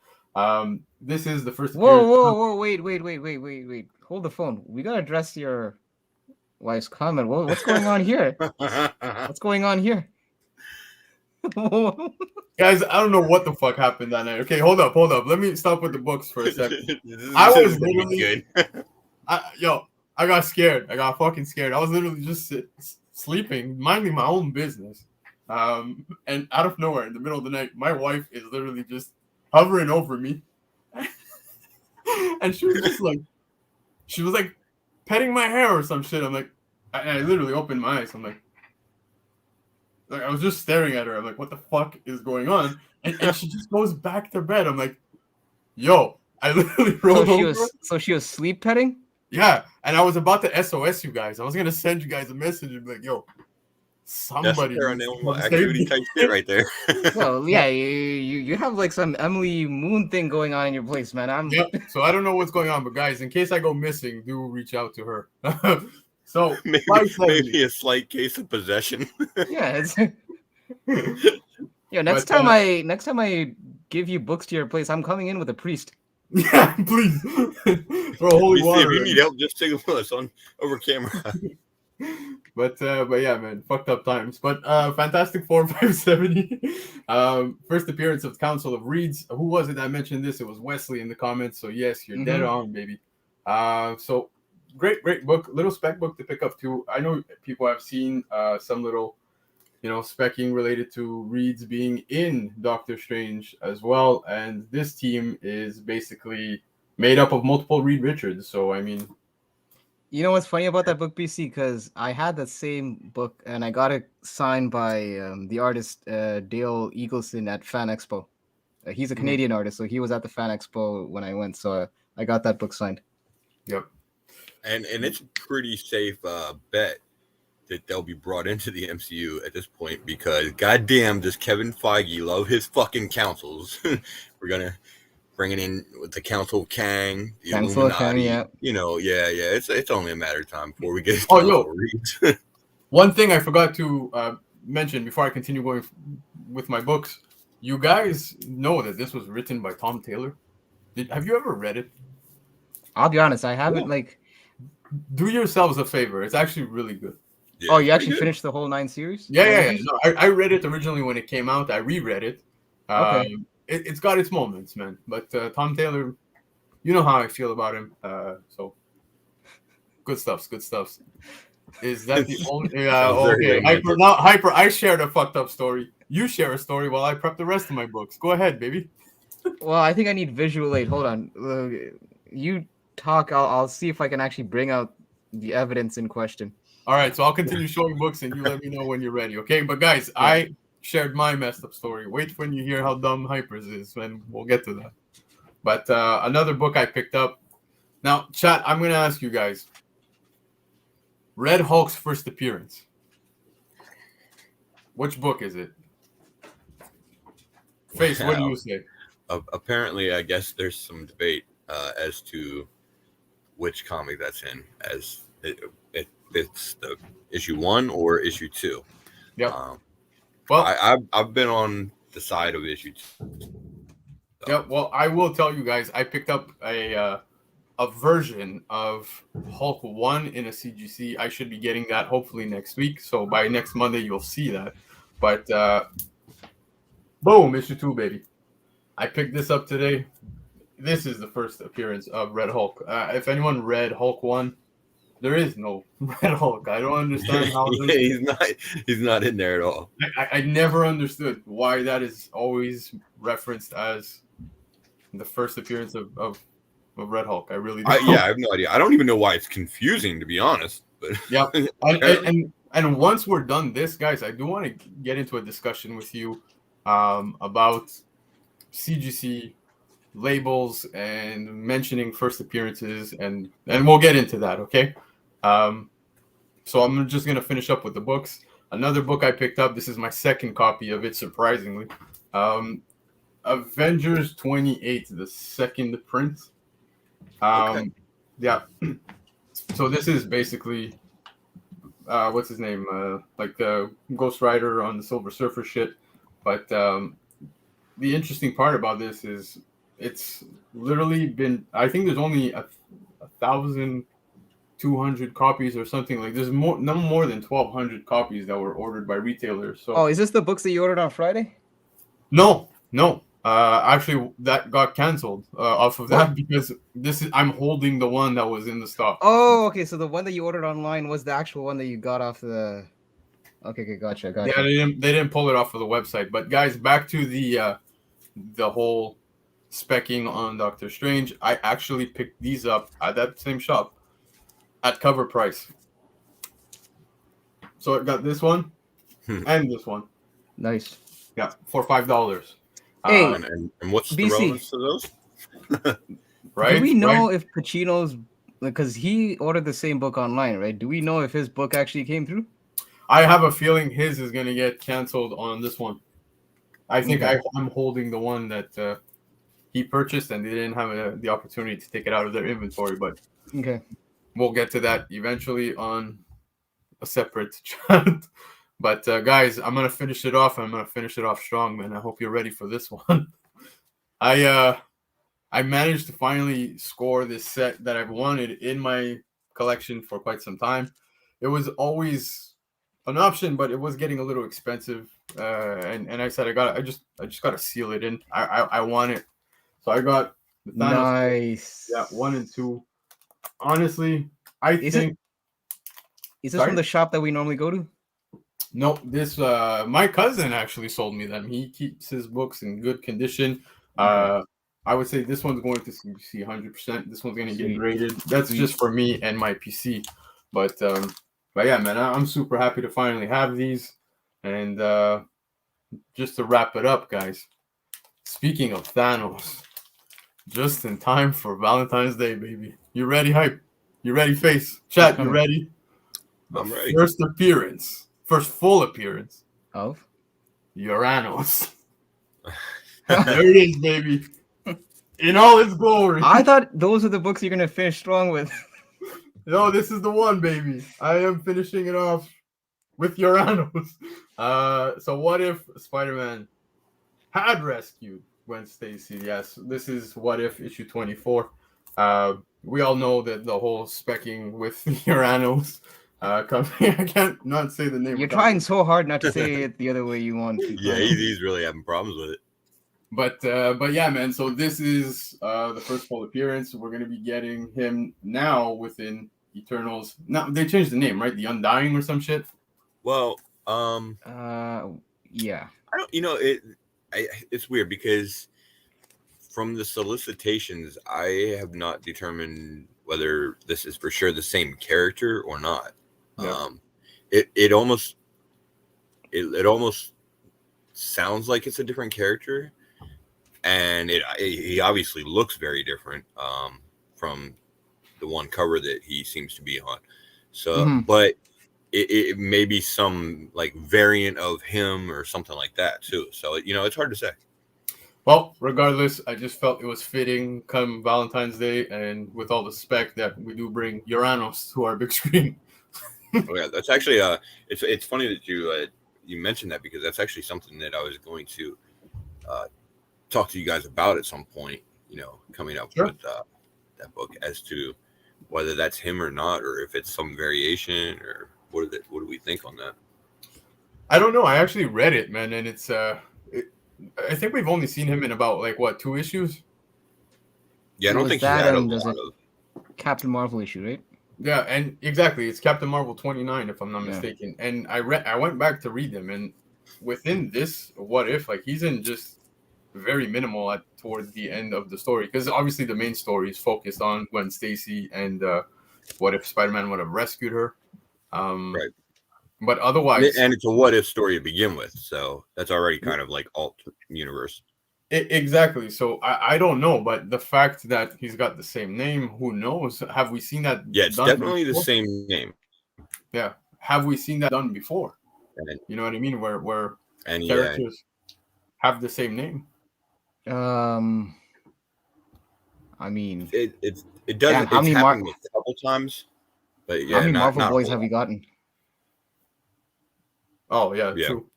This is the first. Whoa! Wait! Hold the phone. We gotta address your wife's comment. What's going on here? What's going on here? Guys, I don't know what the fuck happened that night. Okay, hold up. Let me stop with the books for a second. I was literally good. I got scared. I got fucking scared. I was literally just sleeping, minding my own business. And out of nowhere, in the middle of the night, my wife is literally just hovering over me. And she was like petting my hair or some shit. I'm like, I literally opened my eyes. I'm like, I was just staring at her. I'm like, what the fuck is going on? And she just goes back to bed. I'm like, yo, I literally rolled over. So she was sleep petting? Yeah, and I was about to SOS you guys. I was gonna send you guys a message and be like, yo, somebody. That's paranormal activity type shit right there. Well, yeah, you have like some Emily Moon thing going on in your place, man. Yep. So I don't know what's going on, but guys, in case I go missing, do reach out to her. So maybe a slight case of possession. Yeah, it's next time I give you books to your place, I'm coming in with a priest. Yeah, please. Throw holy water. If you need help, just take it with us over camera. But yeah, man, fucked up times. But Fantastic Four 570. First appearance of Council of Reeds. Who was it that mentioned this? It was Wesley in the comments. So yes, you're dead on, baby. So great book, little spec book to pick up too. I know people have seen some little, specking related to Reeds being in Doctor Strange as well, and this team is basically made up of multiple Reed Richards. So I mean, you know what's funny about that book, BC? Because I had the same book and I got it signed by the artist Dale Eagleson at Fan Expo. He's a Canadian artist, so he was at the Fan Expo when I went, so I got that book signed. Yep. And it's a pretty safe bet that they'll be brought into the MCU at this point, because goddamn does Kevin Feige love his fucking councils. We're gonna bring it in with the Council of Kang, the Council of Illuminati. Kang, yeah. It's only a matter of time before we get. One thing I forgot to mention before I continue going with my books. You guys know that this was written by Tom Taylor. Have you ever read it? I'll be honest, I haven't. Do yourselves a favor. It's actually really good. Yeah, you actually finished the whole 9 series? Yeah. No, I read it originally when it came out. I reread it. Okay. It's got its moments, man. But Tom Taylor, you know how I feel about him. So good stuff. Is that the only? Okay. Hyper. I shared a fucked up story. You share a story while I prep the rest of my books. Go ahead, baby. Well, I think I need visual aid. Hold on. You talk. I'll see if I can actually bring out the evidence in question. All right, so I'll continue showing books and you let me know when you're ready, okay? But guys, yeah. I shared my messed up story. Wait when you hear how dumb Hyper's is, and we'll get to that. But another book I picked up. Now, chat, I'm going to ask you guys. Red Hulk's first appearance. Which book is it? Face, what do you say? Apparently, I guess there's some debate as to which comic that's in, as it's the issue 1 or issue 2. Yep. Well, I've been on the side of issue 2. So. Yeah. Well, I will tell you guys, I picked up a version of Hulk 1 in a CGC. I should be getting that hopefully next week. So by next Monday, you'll see that. But boom, issue 2, baby. I picked this up today. This is the first appearance of Red Hulk. If anyone read Hulk 1, there is no Red Hulk. I don't understand how he's not in there at all. I never understood why that is always referenced as the first appearance of Red Hulk. I really don't. I have no idea. I don't even know why it's confusing, to be honest. But yeah, and once we're done this, guys, I do want to get into a discussion with you about CGC labels and mentioning first appearances, and we'll get into that, okay? So I'm just gonna finish up with the books. Another book I picked up. This is my second copy of it, surprisingly. Avengers 28, the second print. Okay. Yeah. So this is basically what's his name? Like Ghost Rider on the Silver Surfer shit. But the interesting part about this is it's literally been, I think there's only 1,200 copies or something. Like there's no more than 1,200 copies that were ordered by retailers. So is this the books that you ordered on Friday? No. Actually, that got canceled off of that because I'm holding the one that was in the stock. Oh, okay. So the one that you ordered online was the actual one that you got off the. Okay, gotcha. Yeah, they didn't pull it off of the website. But guys, back to the whole specking on Doctor Strange. I actually picked these up at that same shop at cover price. So I got this one and this one. Nice. Yeah, for $5. Hey, and what's the BC. relevance to those? Right? Do we know right? if Pacino's, because he ordered the same book online, right? Do we know if his book actually came through? I have a feeling his is going to get canceled on this one. I think Okay. I'm holding the one that he purchased, and they didn't have the opportunity to take it out of their inventory. But Okay. we'll get to that eventually on a separate chat. But guys, I'm gonna finish it off. I'm gonna finish it off strong, man. I hope you're ready for this one. I managed to finally score this set that I've wanted in my collection for quite some time. It was always an option, but it was getting a little expensive. And I said I just gotta seal it in. I want it. So I got the Thanos. Nice. Yeah, 1 and 2. Honestly, Is this Sorry? from the shop that we normally go to? No, this my cousin actually sold me them. He keeps his books in good condition. I would say this one's going to see 100%. This one's going to get graded. That's just for me and my PC. But yeah, man, I'm super happy to finally have these. And just to wrap it up, guys. Speaking of Thanos, just in time for Valentine's Day, baby. You ready, Hype? You ready, Face? Chat, you ready? I'm ready. First full appearance Of Uranus. There it is, baby. In all its glory. I thought those are the books you're gonna finish strong with. No, this is the one, baby. I am finishing it off with Uranus. So what if Spider-Man had rescued Gwen Stacy? Yes, this is What If issue 24. We all know that the whole specking with Uranus company. I can't not say the name. You're trying so hard not to say it the other way you want to. Yeah, he's really having problems with it. But yeah, man. So this is the first full appearance. We're gonna be getting him now within Eternals. Now they changed the name, right? The Undying or some shit. Well, yeah. I don't. It's weird because from the solicitations, I have not determined whether this is for sure the same character or not. Yeah. It almost sounds like it's a different character. And he obviously looks very different from the one cover that he seems to be on. So, but it may be some like variant of him or something like that too. So, it's hard to say. Well, regardless, I just felt it was fitting come Valentine's Day, and with all the spec that we do bring Uranus to our big screen. Oh yeah, that's actually it's funny that you mentioned that, because that's actually something that I was going to talk to you guys about at some point, coming up with that book, as to whether that's him or not, or if it's some variation, or what do we think on that? I don't know. I actually read it, man, and it's I think we've only seen him in about 2 issues. Yeah, I don't think he had a lot of Captain Marvel issue, right? Yeah, and exactly, it's Captain Marvel 29, if I'm not mistaken. And I went back to read them, and within this What If, he's in just very minimal towards the end of the story, because obviously the main story is focused on Gwen Stacy and what if Spider-Man would have rescued her. Right. But otherwise, and it's a what if story to begin with, so that's already kind of like alt universe. Exactly. So I don't know, but the fact that he's got the same name, who knows? Have we seen that? Yeah, it's definitely the same name. Yeah. Have we seen that done before? You know what I mean? Where characters have the same name. I mean, it does. It's happened a couple times, but yeah. How many Marvel boys have you gotten? Oh yeah, true.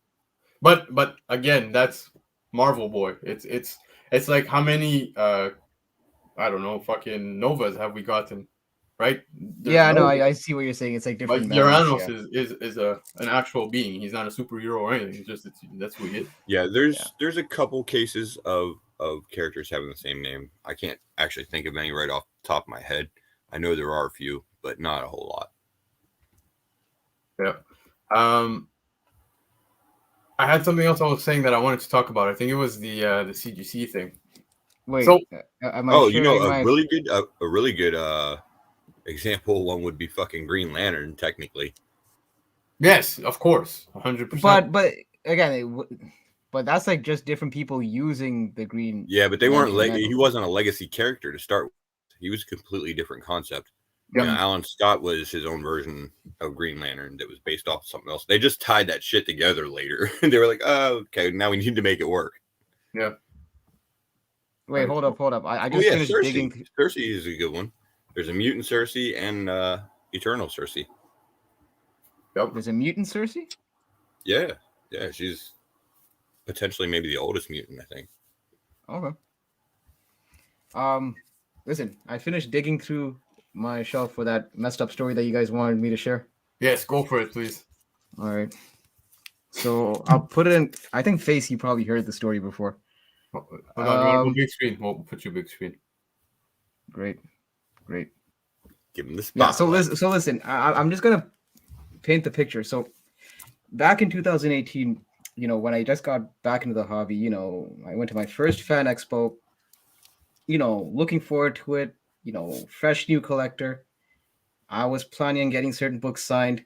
But again, that's Marvel boy. It's like how many I don't know, fucking Novas have we gotten, right? I see what you're saying. It's like different. But Uranus is an actual being. He's not a superhero or anything. It's just that's who he is. Yeah, there's a couple cases of characters having the same name. I can't actually think of any right off the top of my head. I know there are a few, but not a whole lot. Yeah. I had something else I was saying that I wanted to talk about. I think it was the CGC thing. Wait, So, am I sharing my... a really good example one would be fucking Green Lantern, technically. yes, of course, 100%. But again, but that's like just different people using the Green. Yeah, but they weren't. He wasn't a legacy character to start with. He was a completely different concept. Yep. You know, Alan Scott was his own version of Green Lantern that was based off of something else. They just tied that shit together later. They were like, "Oh, okay, now we need to make it work." Yeah. Wait, hold up. I just finished Cersei. digging. Cersei is a good one. There's a mutant Cersei and Eternal Cersei. Yep. There's a mutant Cersei? Yeah. She's potentially maybe the oldest mutant, I think. Okay. Listen, I finished digging through my shelf for that messed up story that you guys wanted me to share. Yes, go for it, please. All right. So I'll put it in. I think Face, you probably heard the story before. Hold on, you want to go big screen? We'll put you big screen. Great. Give him the spot. Yeah. So listen. I'm just gonna paint the picture. So back in 2018, you know, when I just got back into the hobby, you know, I went to my first fan expo. You know, looking forward to it. You know, fresh new collector. I was planning on getting certain books signed,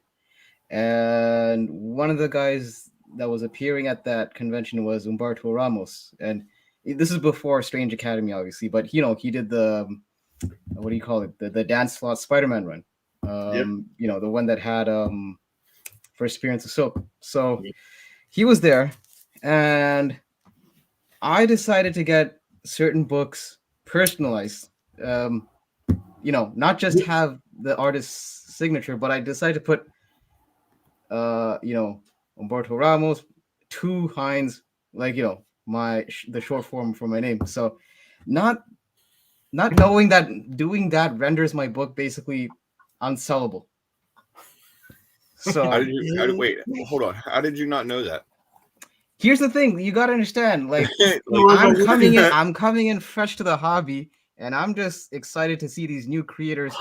and one of the guys that was appearing at that convention was Humberto Ramos, and this is before Strange Academy, obviously, but you know, he did the what do you call it, the dance slot Spider-Man run, you know, the one that had first appearance of Silk. So he was there, and I decided to get certain books personalized, you know, not just have the artist's signature, but I decided to put you know, Humberto Ramos, 2 Hines, like, you know, the short form for my name. So not knowing that doing that renders my book basically unsellable. So wait, hold on. How did you not know that? Here's the thing, you gotta understand, like I'm coming in fresh to the hobby, and I'm just excited to see these new creators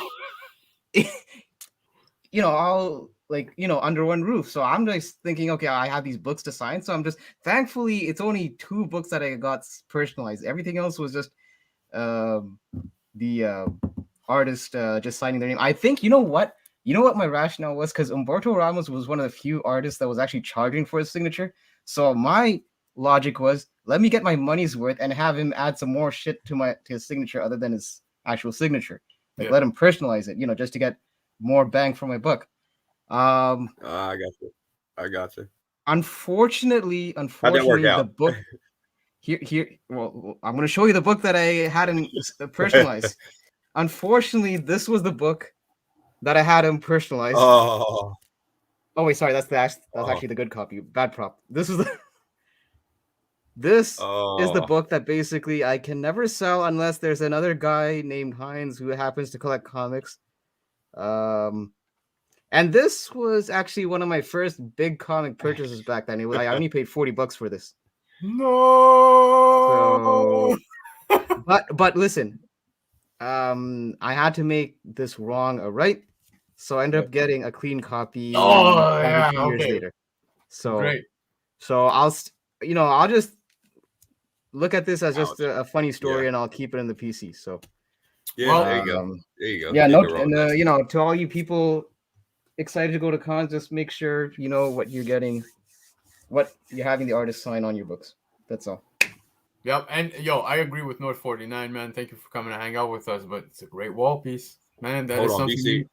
you know, all like, you know, under one roof. So I'm just thinking, okay, I have these books to sign. So I'm just, thankfully, it's only 2 books that I got personalized. Everything else was just the artist just signing their name. I think, you know what my rationale was? Because Humberto Ramos was one of the few artists that was actually charging for his signature. So my logic was, let me get my money's worth and have him add some more shit to his signature other than his actual signature. Like, let him personalize it, you know, just to get more bang for my buck. I got you. Unfortunately, the book here. Well, I'm going to show you the book that I hadn't personalized. Unfortunately, this was the book that I had him personalized. Oh wait, sorry, that's actually the good copy. Bad prop. This is the book that basically I can never sell unless there's another guy named Hines who happens to collect comics. And this was actually one of my first big comic purchases back then. I only paid $40 for this. No. So, but listen, I had to make this wrong a right, so I ended up getting a clean copy. Years later. So great. So I'll just look at this as just a funny story, and I'll keep it in the PC. So yeah, there you go. Yeah, no, and you know, to all you people excited to go to cons, just make sure you know what you're getting, what you're having the artist sign on your books. That's all. Yep, and I agree with North 49, man. Thank you for coming to hang out with us. But it's a great wall piece, man. That is something. BC,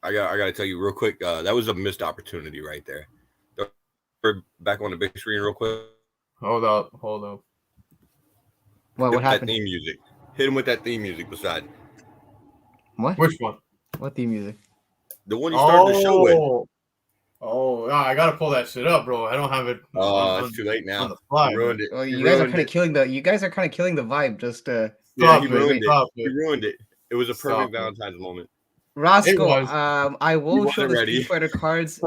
I got to tell you real quick. That was a missed opportunity right there. Back on the big screen, real quick. Hold up. What happened? That theme music. Hit him with that theme music beside. What? Which one? What theme music? The one you started the show with. Oh, no, I gotta pull that shit up, bro. I don't have it. It's too late now. You ruined it. Well, you guys are kind of killing the vibe. Just he ruined it. He ruined it. It was a perfect Valentine's moment. Roscoe, I will show the Street Fighter cards.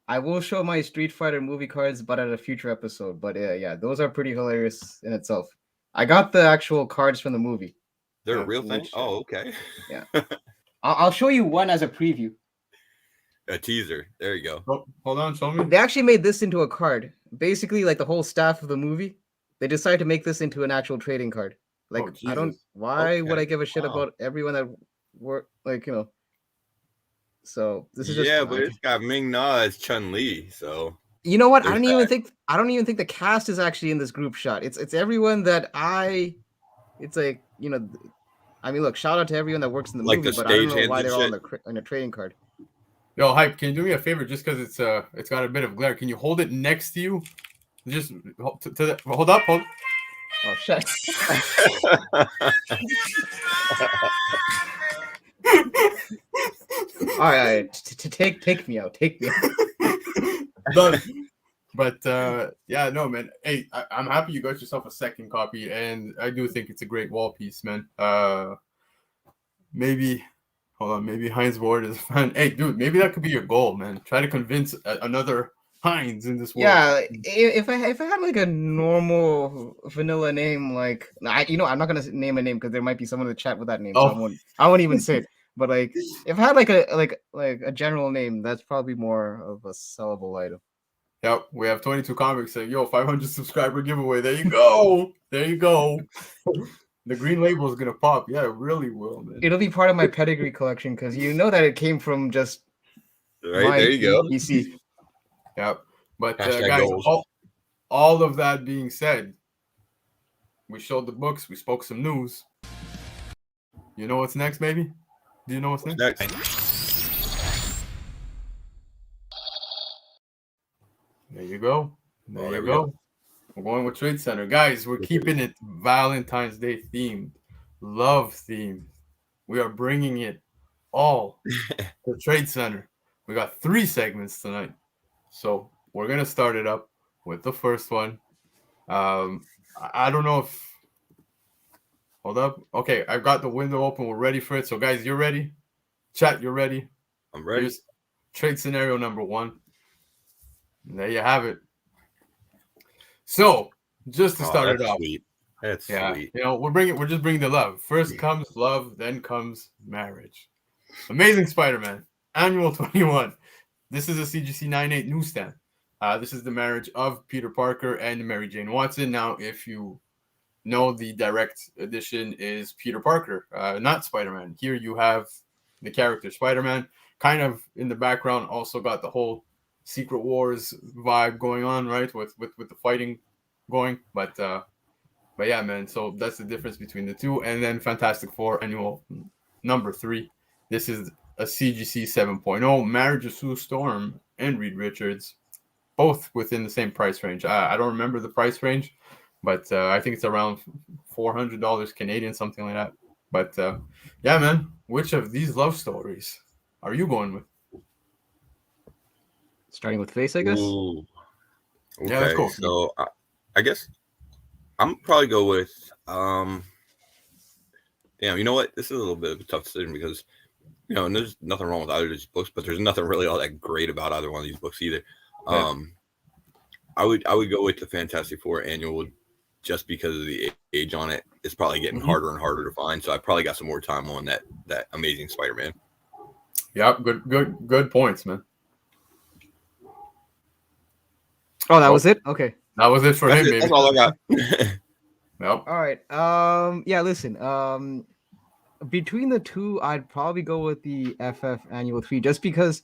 I will show my Street Fighter movie cards, but at a future episode. But yeah, those are pretty hilarious in itself. I got the actual cards from the movie. They're a real thing? Oh, okay. Yeah. I'll show you one as a preview. A teaser. There you go. Oh, hold on, show me. They actually made this into a card. Basically, like the whole staff of the movie, they decided to make this into an actual trading card. Like, I don't. Jesus. Why would Okay. I give a shit Wow. about everyone that work? Like, you know. So this is just. Yeah, but it's got Ming-Na as Chun-Li, so. You know what? I There's don't even think the cast is actually in this group shot. It's everyone that It's like, you know. I mean, look, shout out to everyone that works in the Like movie, the but I don't know stagehands why and they're all shit? on a trading card. Yo, Hype, can you do me a favor? Just because it's got a bit of glare, can you hold it next to you? Just hold up, hold. Oh shit! all right. Take me out. Take me out. Done. But yeah, no, man. Hey, I'm happy you got yourself a second copy, and I do think it's a great wall piece, man. Maybe, hold on, maybe Heinz Ward is a fan. Hey, dude, maybe that could be your goal, man. Try to convince another Heinz in this world. Yeah, if I had like a normal vanilla name, like I'm not gonna name a name because there might be someone in the chat with that name. Oh. So I won't even say it. But like, if I had like a general name, that's probably more of a sellable item. Yep, we have 22 comics saying, yo, 500 subscriber giveaway. There you go. There you go. The green label is going to pop. Yeah, it really will, man. It'll be part of my pedigree collection because you know that it came from just Right, there you go. PC. Yep. But Hashtag guys, goals. all of that being said, we showed the books. We spoke some news. You know what's next, maybe? Do you know what's next? There you go. There you go. We're going with Trade Center. Guys, we're keeping it Valentine's Day themed, love themed. We are bringing it all to Trade Center. We got 3 segments tonight. So we're going to start it up with the first one. I don't know if... Hold up. Okay, I've got the window open. We're ready for it. So, guys, you're ready? Chat, you're ready? I'm ready. Here's trade scenario number 1. And there you have it. So, just to start it off. Sweet. That's sweet. You know, we're just bringing the love. First comes love, then comes marriage. Amazing Spider-Man, Annual 21. This is a CGC 98 newsstand. This is the marriage of Peter Parker and Mary Jane Watson. Now, if you know, the direct edition is Peter Parker, not Spider-Man. Here you have the character Spider-Man. Kind of in the background, also got the whole Secret Wars vibe going on, right? With the fighting going. But yeah, man. So that's the difference between the two. And then Fantastic Four Annual number 3. This is a CGC 7.0. Marriage of Sue Storm and Reed Richards, both within the same price range. I don't remember the price range, but I think it's around $400 Canadian, something like that. But yeah, man. Which of these love stories are you going with? Starting with face, I guess. Ooh. Okay, yeah, that's cool. So I guess I'm probably go with damn, you know what? This is a little bit of a tough decision because and there's nothing wrong with either of these books, but there's nothing really all that great about either one of these books either. Yeah. I would go with the Fantastic Four Annual just because of the age on it. It's probably getting harder and harder to find, so I probably got some more time on that Amazing Spider-Man. Yep, good points, man. Oh, that was it? Okay. That was it for him, baby. That's all I got. Nope. All right. Yeah, listen. Between the two, I'd probably go with the FF Annual 3 just because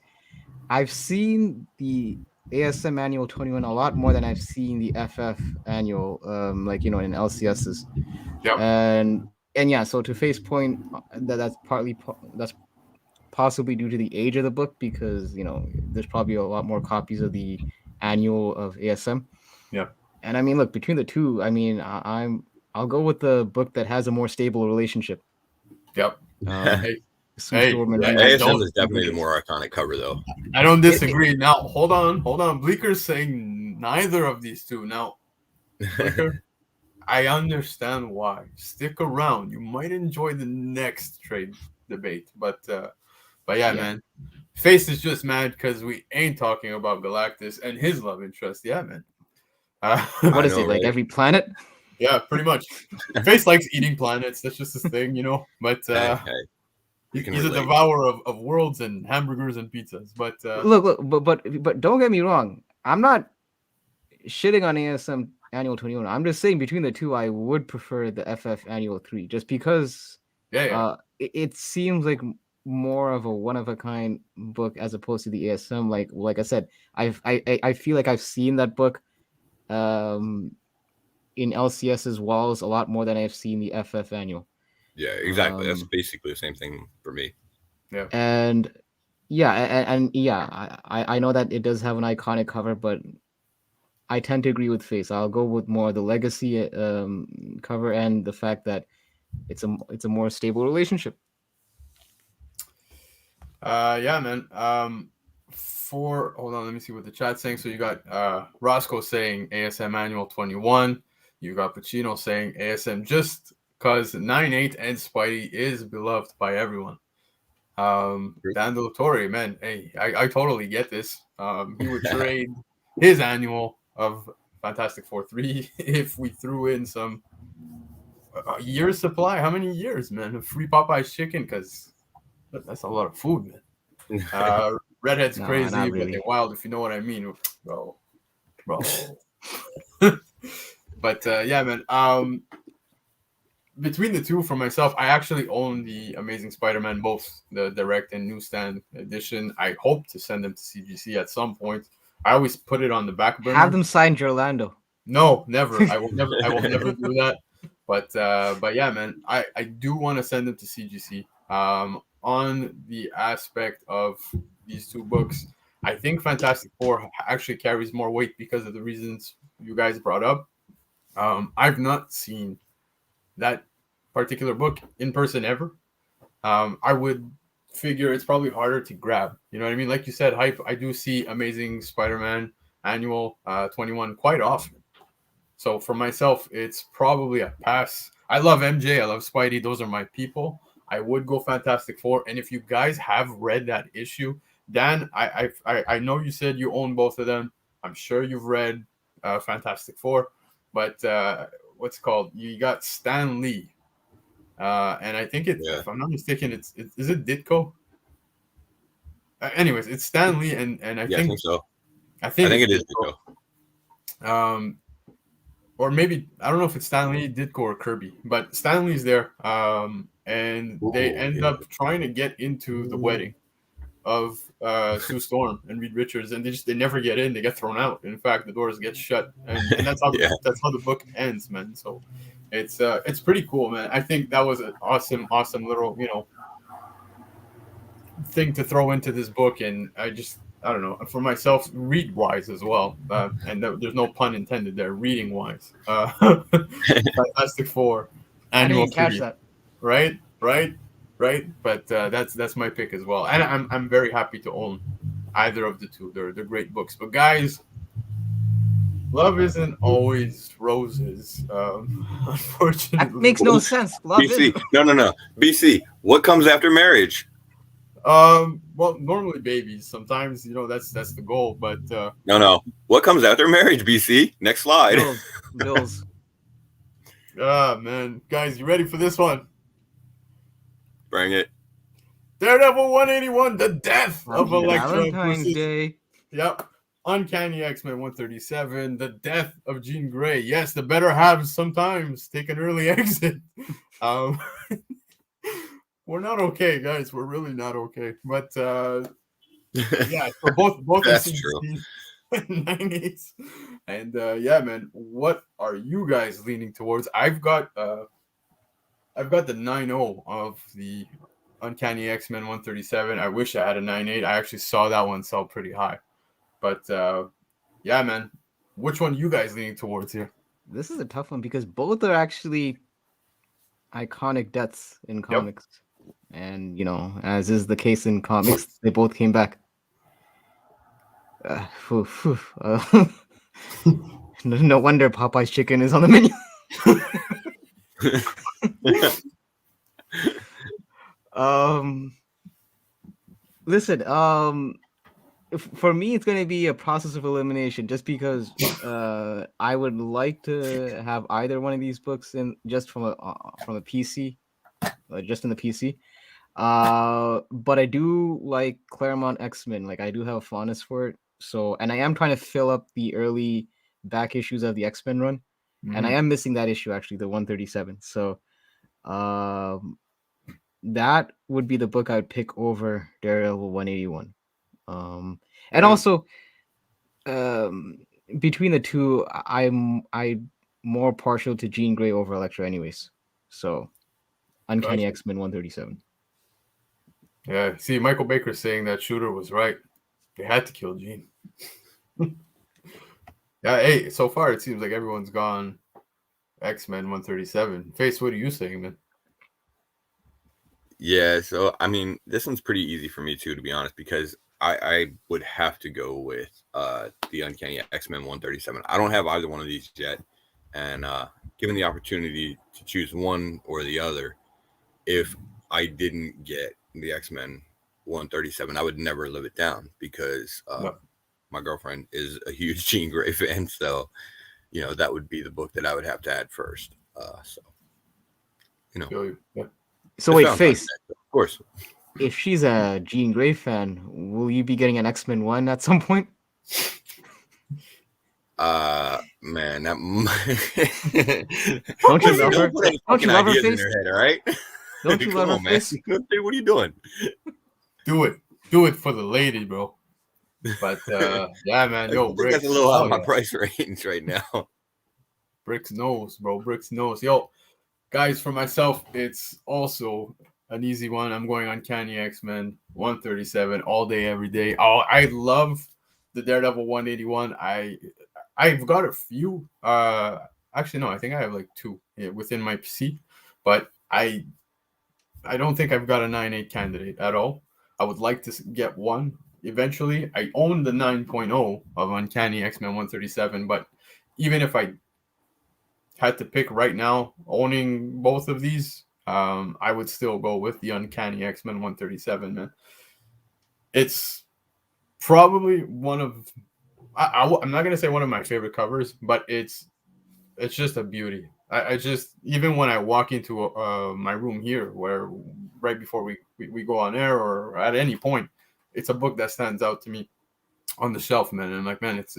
I've seen the ASM Annual 21 a lot more than I've seen the FF Annual, in LCSs. Yep. And yeah, so to Face's point, that's possibly due to the age of the book because there's probably a lot more copies of the Annual of ASM. Yeah. And I mean, look, between the two, I mean, I'll go with the book that has a more stable relationship. Yep. ASM is definitely the more iconic cover, though. I don't disagree. Now, hold on. Bleaker's saying neither of these two. Now, Bleaker, I understand why. Stick around. You might enjoy the next trade debate. But yeah, man. Face is just mad because we ain't talking about Galactus and his love interest. Yeah, man. What is it, like every planet? Yeah, pretty much. Face likes eating planets. That's just his thing, But hey. He's a devourer of worlds and hamburgers and pizzas. But look, but don't get me wrong. I'm not shitting on ASM Annual 21. I'm just saying between the two, I would prefer the FF Annual 3, just because it seems like more of a one of a kind book as opposed to the ASM. Like I said, I feel like I've seen that book in LCS's walls a lot more than I've seen the FF Annual. Yeah, exactly. That's basically the same thing for me. Yeah. And I know that it does have an iconic cover, but I tend to agree with Face. I'll go with more the legacy cover and the fact that it's a more stable relationship. Yeah, man. Hold on, let me see what the chat's saying. So you got Roscoe saying ASM Annual 21. You got Pacino saying ASM just because 9/8 and Spidey is beloved by everyone. Dan Delatory, man, hey, I totally get this. He would trade his annual of Fantastic Four 3 if we threw in some year's supply. How many years, man, of free Popeye's chicken? Because that's a lot of food, man. Redhead's crazy, but they're wild, if you know what I mean, bro. But yeah, man. Between the two, for myself, I actually own the Amazing Spider-Man, both the direct and newsstand edition. I hope to send them to CGC at some point. I always put it on the back burner. Have them sign Orlando. No, never. I will never do that. But yeah, man, I do want to send them to CGC. On the aspect of these two books, I think Fantastic Four actually carries more weight because of the reasons you guys brought up. I've not seen that particular book in person ever. I would figure it's probably harder to grab. You know what I mean? Like you said, Hype, I do see Amazing Spider-Man Annual 21 quite often. So for myself, it's probably a pass. I love MJ. I love Spidey. Those are my people. I would go Fantastic Four. And if you guys have read that issue, Dan, I know you said you own both of them. I'm sure you've read Fantastic Four. But what's it called? You got Stan Lee. And I think it's, if I'm not mistaken, is it Ditko? Anyways, it's Stan Lee, and I think so. I think it is Ditko. Or maybe I don't know if it's Stan Lee, Ditko, or Kirby, but Stan Lee's there. And they end up trying to get into the wedding of Sue Storm and Reed Richards, and they never get in. They get thrown out. In fact, the doors get shut, and that's how that's how the book ends, man. So it's pretty cool, man. I think that was an awesome little thing to throw into this book, and I don't know, for myself, read wise as well, and there's no pun intended there. Reading wise, Fantastic Four Annual 3, catch that. Right. But that's my pick as well, and I'm very happy to own either of the two. They're great books. But guys, love isn't always roses. Unfortunately, that makes no sense. Love BC, no. BC, what comes after marriage? Well, normally babies. Sometimes that's the goal. But no. What comes after marriage? BC, next slide. Bills. Man, guys, you ready for this one? Bring it. Daredevil 181, the death of Elektra. Valentine's Day. Yep. Uncanny X-Men 137, the death of Jean Grey. Yes, the better halves sometimes take an early exit. We're not okay, guys. We're really not okay. But yeah, so both that's true. 9/8. And yeah, man, what are you guys leaning towards? I've got the 9/0 of the Uncanny X-Men 137. I wish I had a 9/8. I actually saw that one sell pretty high. But yeah, man, which one are you guys leaning towards here? This is a tough one because both are actually iconic deaths in comics. Yep. And, as is the case in comics, they both came back. No wonder Popeye's chicken is on the menu. Listen, for me, it's going to be a process of elimination, just because I would like to have either one of these books in just from a PC, just in the PC. But I do like Claremont X-Men. Like I do have a fondness for it. So, and I am trying to fill up the early back issues of the X-Men run, and I am missing that issue actually, the 137. So, that would be the book I would pick over Daredevil 181. And also, between the two, I'm more partial to Jean Grey over Elektra, anyways. So, Uncanny X-Men 137. Yeah, see, Michael Baker saying that Shooter was right. They had to kill Jean. Yeah, hey, so far it seems like everyone's gone X-Men 137. Face, what are you saying, man? Yeah, so I mean, this one's pretty easy for me too, to be honest, because I would have to go with the Uncanny X-Men 137. I don't have either one of these yet, and given the opportunity to choose one or the other, if I didn't get the X-Men 137, I would never live it down because my girlfriend is a huge Jean Grey fan, so that would be the book that I would have to add first. So wait, Face. Of course. If she's a Jean Grey fan, will you be getting an X-Men 1 at some point? Man, that don't you love her? Don't you love her, Face? In her head, all right? Don't you love her, Face? What are you doing? Do it for the lady, bro. But yeah, man, yo, Bricks, that's a little out of my price range right now. Bricks knows, bro. Bricks knows. Yo, guys, for myself, it's also an easy one. I'm going Uncanny X-Men 137 all day, every day. Oh, I love the Daredevil 181. I've got a few. Actually, no, I think I have like 2 within my PC, but I don't think I've got a 9.8 candidate at all. I would like to get one eventually. I own the 9.0 of Uncanny X-Men 137, but even if I had to pick right now, owning both of these, I would still go with the Uncanny X-Men 137, man. It's probably one of, I'm not going to say one of my favorite covers, but it's just a beauty. I just, even when I walk into my room here, where right before we go on air or at any point, it's a book that stands out to me on the shelf, man. And I'm like, man, it's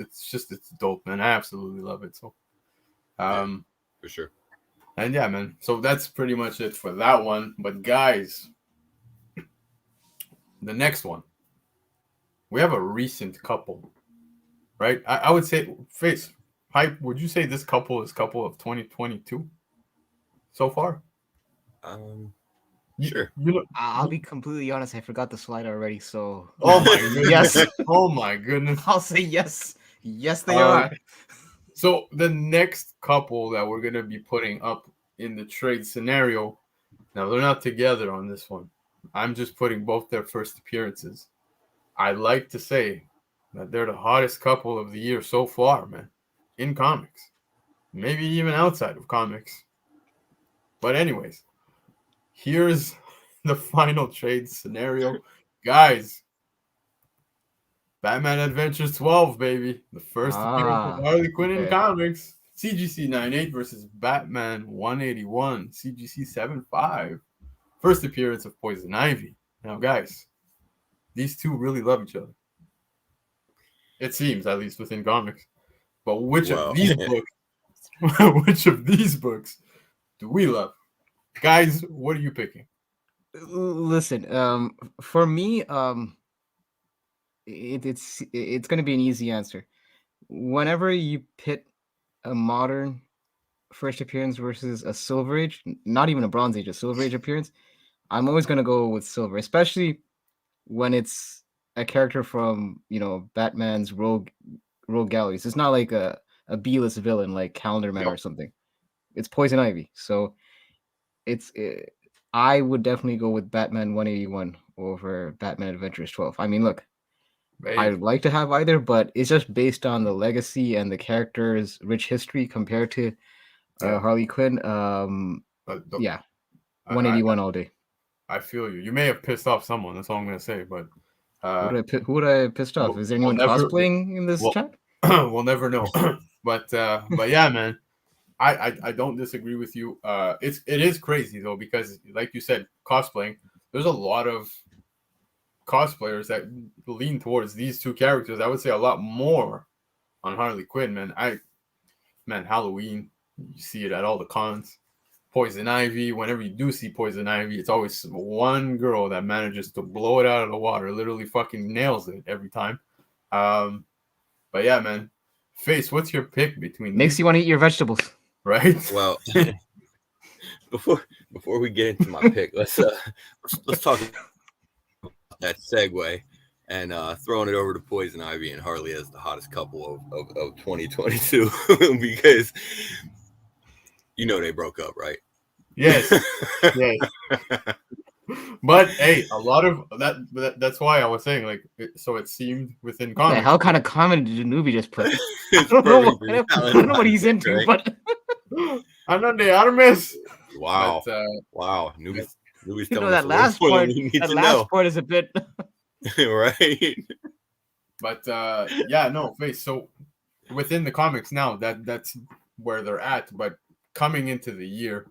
dope, man. I absolutely love it. So, for sure. And yeah, man. So that's pretty much it for that one. But guys, the next one, we have a recent couple, right? I would say, Face, Hype, would you say this couple is couple of 2022 so far? Sure. I'll be completely honest. I forgot the slide already. So. Oh my goodness. Yes. Oh my goodness. I'll say yes. Yes, they are. So the next couple that we're gonna be putting up in the trade scenario, now they're not together on this one. I'm just putting both their first appearances. I like to say that they're the hottest couple of the year so far, man, in comics, maybe even outside of comics. But anyways, here's the final trade scenario, guys. Batman Adventures 12, baby. The first appearance of Harley Quinn in comics. CGC 98 versus Batman 181. CGC 75. First appearance of Poison Ivy. Now, guys, these two really love each other. It seems, at least within comics. But which of these books do we love? Guys, what are you picking? Listen, for me, it's going to be an easy answer. Whenever you pit a modern first appearance versus a Silver Age, not even a Bronze Age, a Silver Age appearance, I'm always going to go with Silver, especially when it's a character from, Batman's rogue galleries. It's not like a B-list villain like Calendar Man or something. It's Poison Ivy. So I would definitely go with Batman 181 over Batman Adventures 12. I mean, look, I'd like to have either, but it's just based on the legacy and the character's rich history compared to Harley Quinn. 181 all day. I feel you. You may have pissed off someone. That's all I'm going to say. But who would I pissed off? Is there anyone cosplaying in this chat? We'll never know. but yeah, man. I don't disagree with you. It is crazy though, because like you said, cosplaying. there's a lot of cosplayers that lean towards these two characters. I would say a lot more on Harley Quinn, man. Halloween, you see it at all the cons. Poison Ivy, whenever you do see Poison Ivy, it's always one girl that manages to blow it out of the water, literally fucking nails it every time. But yeah, man. Face, what's your pick between Makes you want to eat your vegetables. Right? Well, before we get into my pick, let's talk about that segue and throwing it over to Poison Ivy and Harley as the hottest couple of 2022 because they broke up, right? Yes. Yes. But hey, a lot of that's why I was saying, like, so it seemed within comics. The hell kind of comment did Nubi just put? I don't know what he's into, right? But I'm not the Artemis. Wow. But, wow. Nubi's telling that last part. That last part is a bit right. But yeah, no, Face. So within the comics now, that's where they're at. But coming into the year,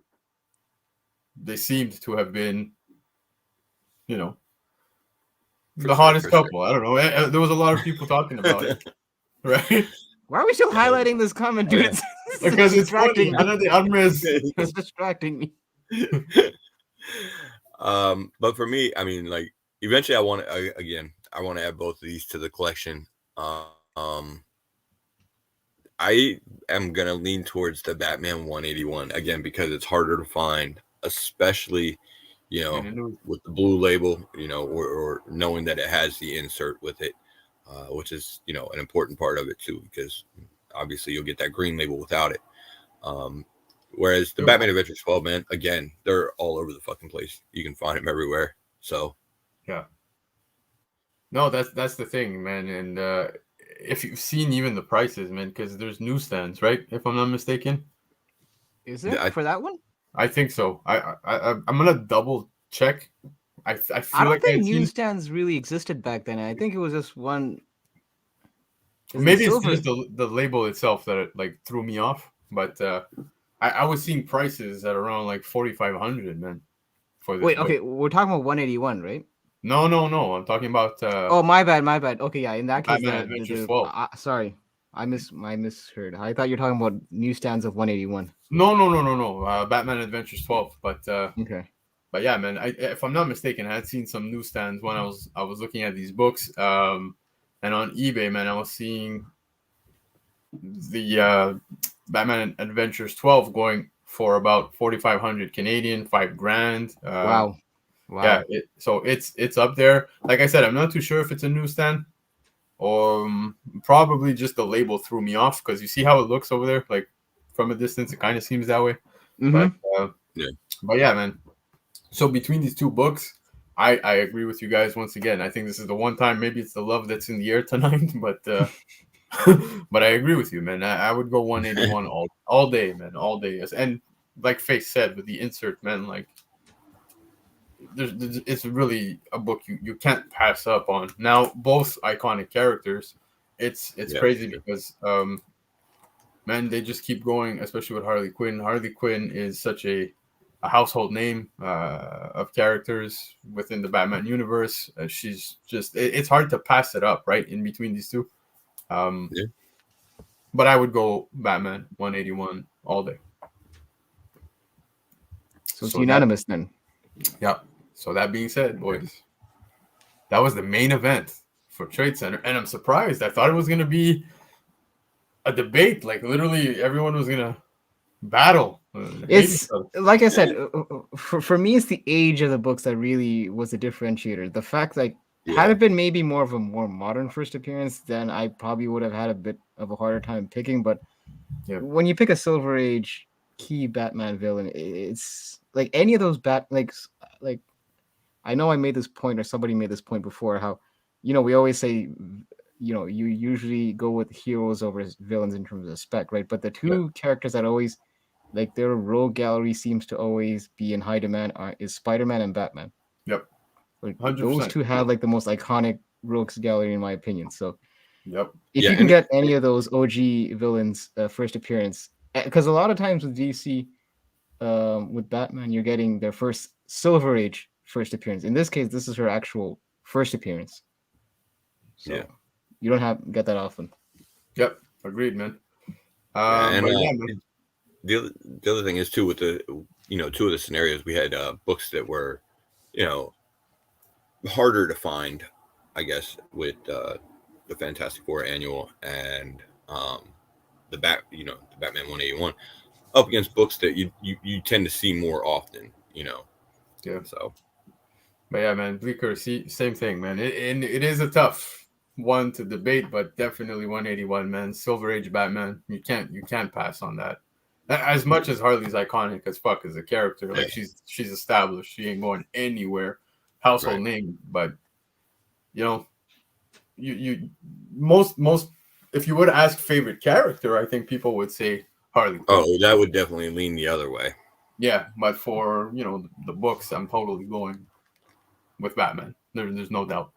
they seemed to have been, the hottest couple. I don't know. There was a lot of people talking about it, right? Why are we still highlighting this comment, dude? Because it's distracting. I know the Artemis. It's distracting me. But for me, I mean, like, eventually I want to add both of these to the collection. I am going to lean towards the Batman 181 again, because it's harder to find, especially, with the blue label, or knowing that it has the insert with it, which is, an important part of it too, because obviously you'll get that green label without it. Whereas the Batman Adventures 12, man, again, they're all over the fucking place. You can find them everywhere. So, yeah. No, that's the thing, man. And if you've seen even the prices, man, because there's newsstands, right? If I'm not mistaken. Is it for that one? I think so. I'm gonna double check. I feel I don't like think newsstands really existed back then. I think it was just one. Maybe it's just the label itself that it threw me off. But I was seeing prices at around like 4,500, man. For this. Wait, okay, we're talking about 181, right? No. I'm talking about. Oh, my bad. Okay, yeah. In that case, Batman Adventures 12. Sorry, I misheard. I thought you were talking about newsstands of 181. No. Batman Adventures 12. But okay. But yeah, man. If I'm not mistaken, I had seen some newsstands when I was looking at these books. And on eBay, man, I was seeing the Batman Adventures 12 going for about 4,500 Canadian, $5,000. Wow. Yeah, so it's up there. Like I said, I'm not too sure if it's a newsstand or probably just the label threw me off, because you see how it looks over there, like from a distance, it kind of seems that way. Mm-hmm. But yeah, man. So between these two books, I agree with you guys once again. I think this is the one time, maybe it's the love that's in the air tonight, but but I agree with you, man. I would go 181 all day, man, all day. And like Face said, with the insert, man, like it's really a book you can't pass up on. Now, both iconic characters, it's crazy because man, they just keep going, especially with Harley Quinn. Harley Quinn is such a household name of characters within the Batman universe. She's just, it's hard to pass it up, right, in between these two. But I would go Batman 181 all day. So it's unanimous then. Yeah. So that being said, boys, that was the main event for Trade Center, and I'm surprised. I thought it was going to be a debate, like literally everyone was going to battle. It's like I said, for me, it's the age of the books that really was a differentiator. The fact, like, had it been maybe more of a more modern first appearance, then I probably would have had a bit of a harder time picking. But when you pick a Silver Age key Batman villain, it's like any of those like I know I made this point, or somebody made this point before, how we always say you usually go with heroes over villains in terms of spec, right? But the two characters that always, like, their rogue gallery seems to always be in high demand is Spider-Man and Batman. Yep. Like, those two have like the most iconic rogues gallery, in my opinion. So if you can get any of those OG villains first appearance, because a lot of times with DC, with Batman, you're getting their first Silver Age first appearance. In this case, this is her actual first appearance. So Yeah. you don't get that often. Yep, agreed, man. And but yeah, man. the other thing is too with the two of the scenarios we had books that were harder to find, I guess, with the Fantastic Four annual and the Batman 181 up against books that you tend to see more often, Yeah. So, but yeah, man, Bleaker, same thing, man. It is a tough one to debate, but definitely 181, man. Silver Age Batman. You can't pass on that. As much as Harley's iconic as fuck as a character, like she's established, she ain't going anywhere, household name. But you most if you were to ask favorite character, I think people would say Harley Quinn. Oh, that would definitely lean the other way. Yeah, but for the books, I'm totally going with Batman. There's no doubt.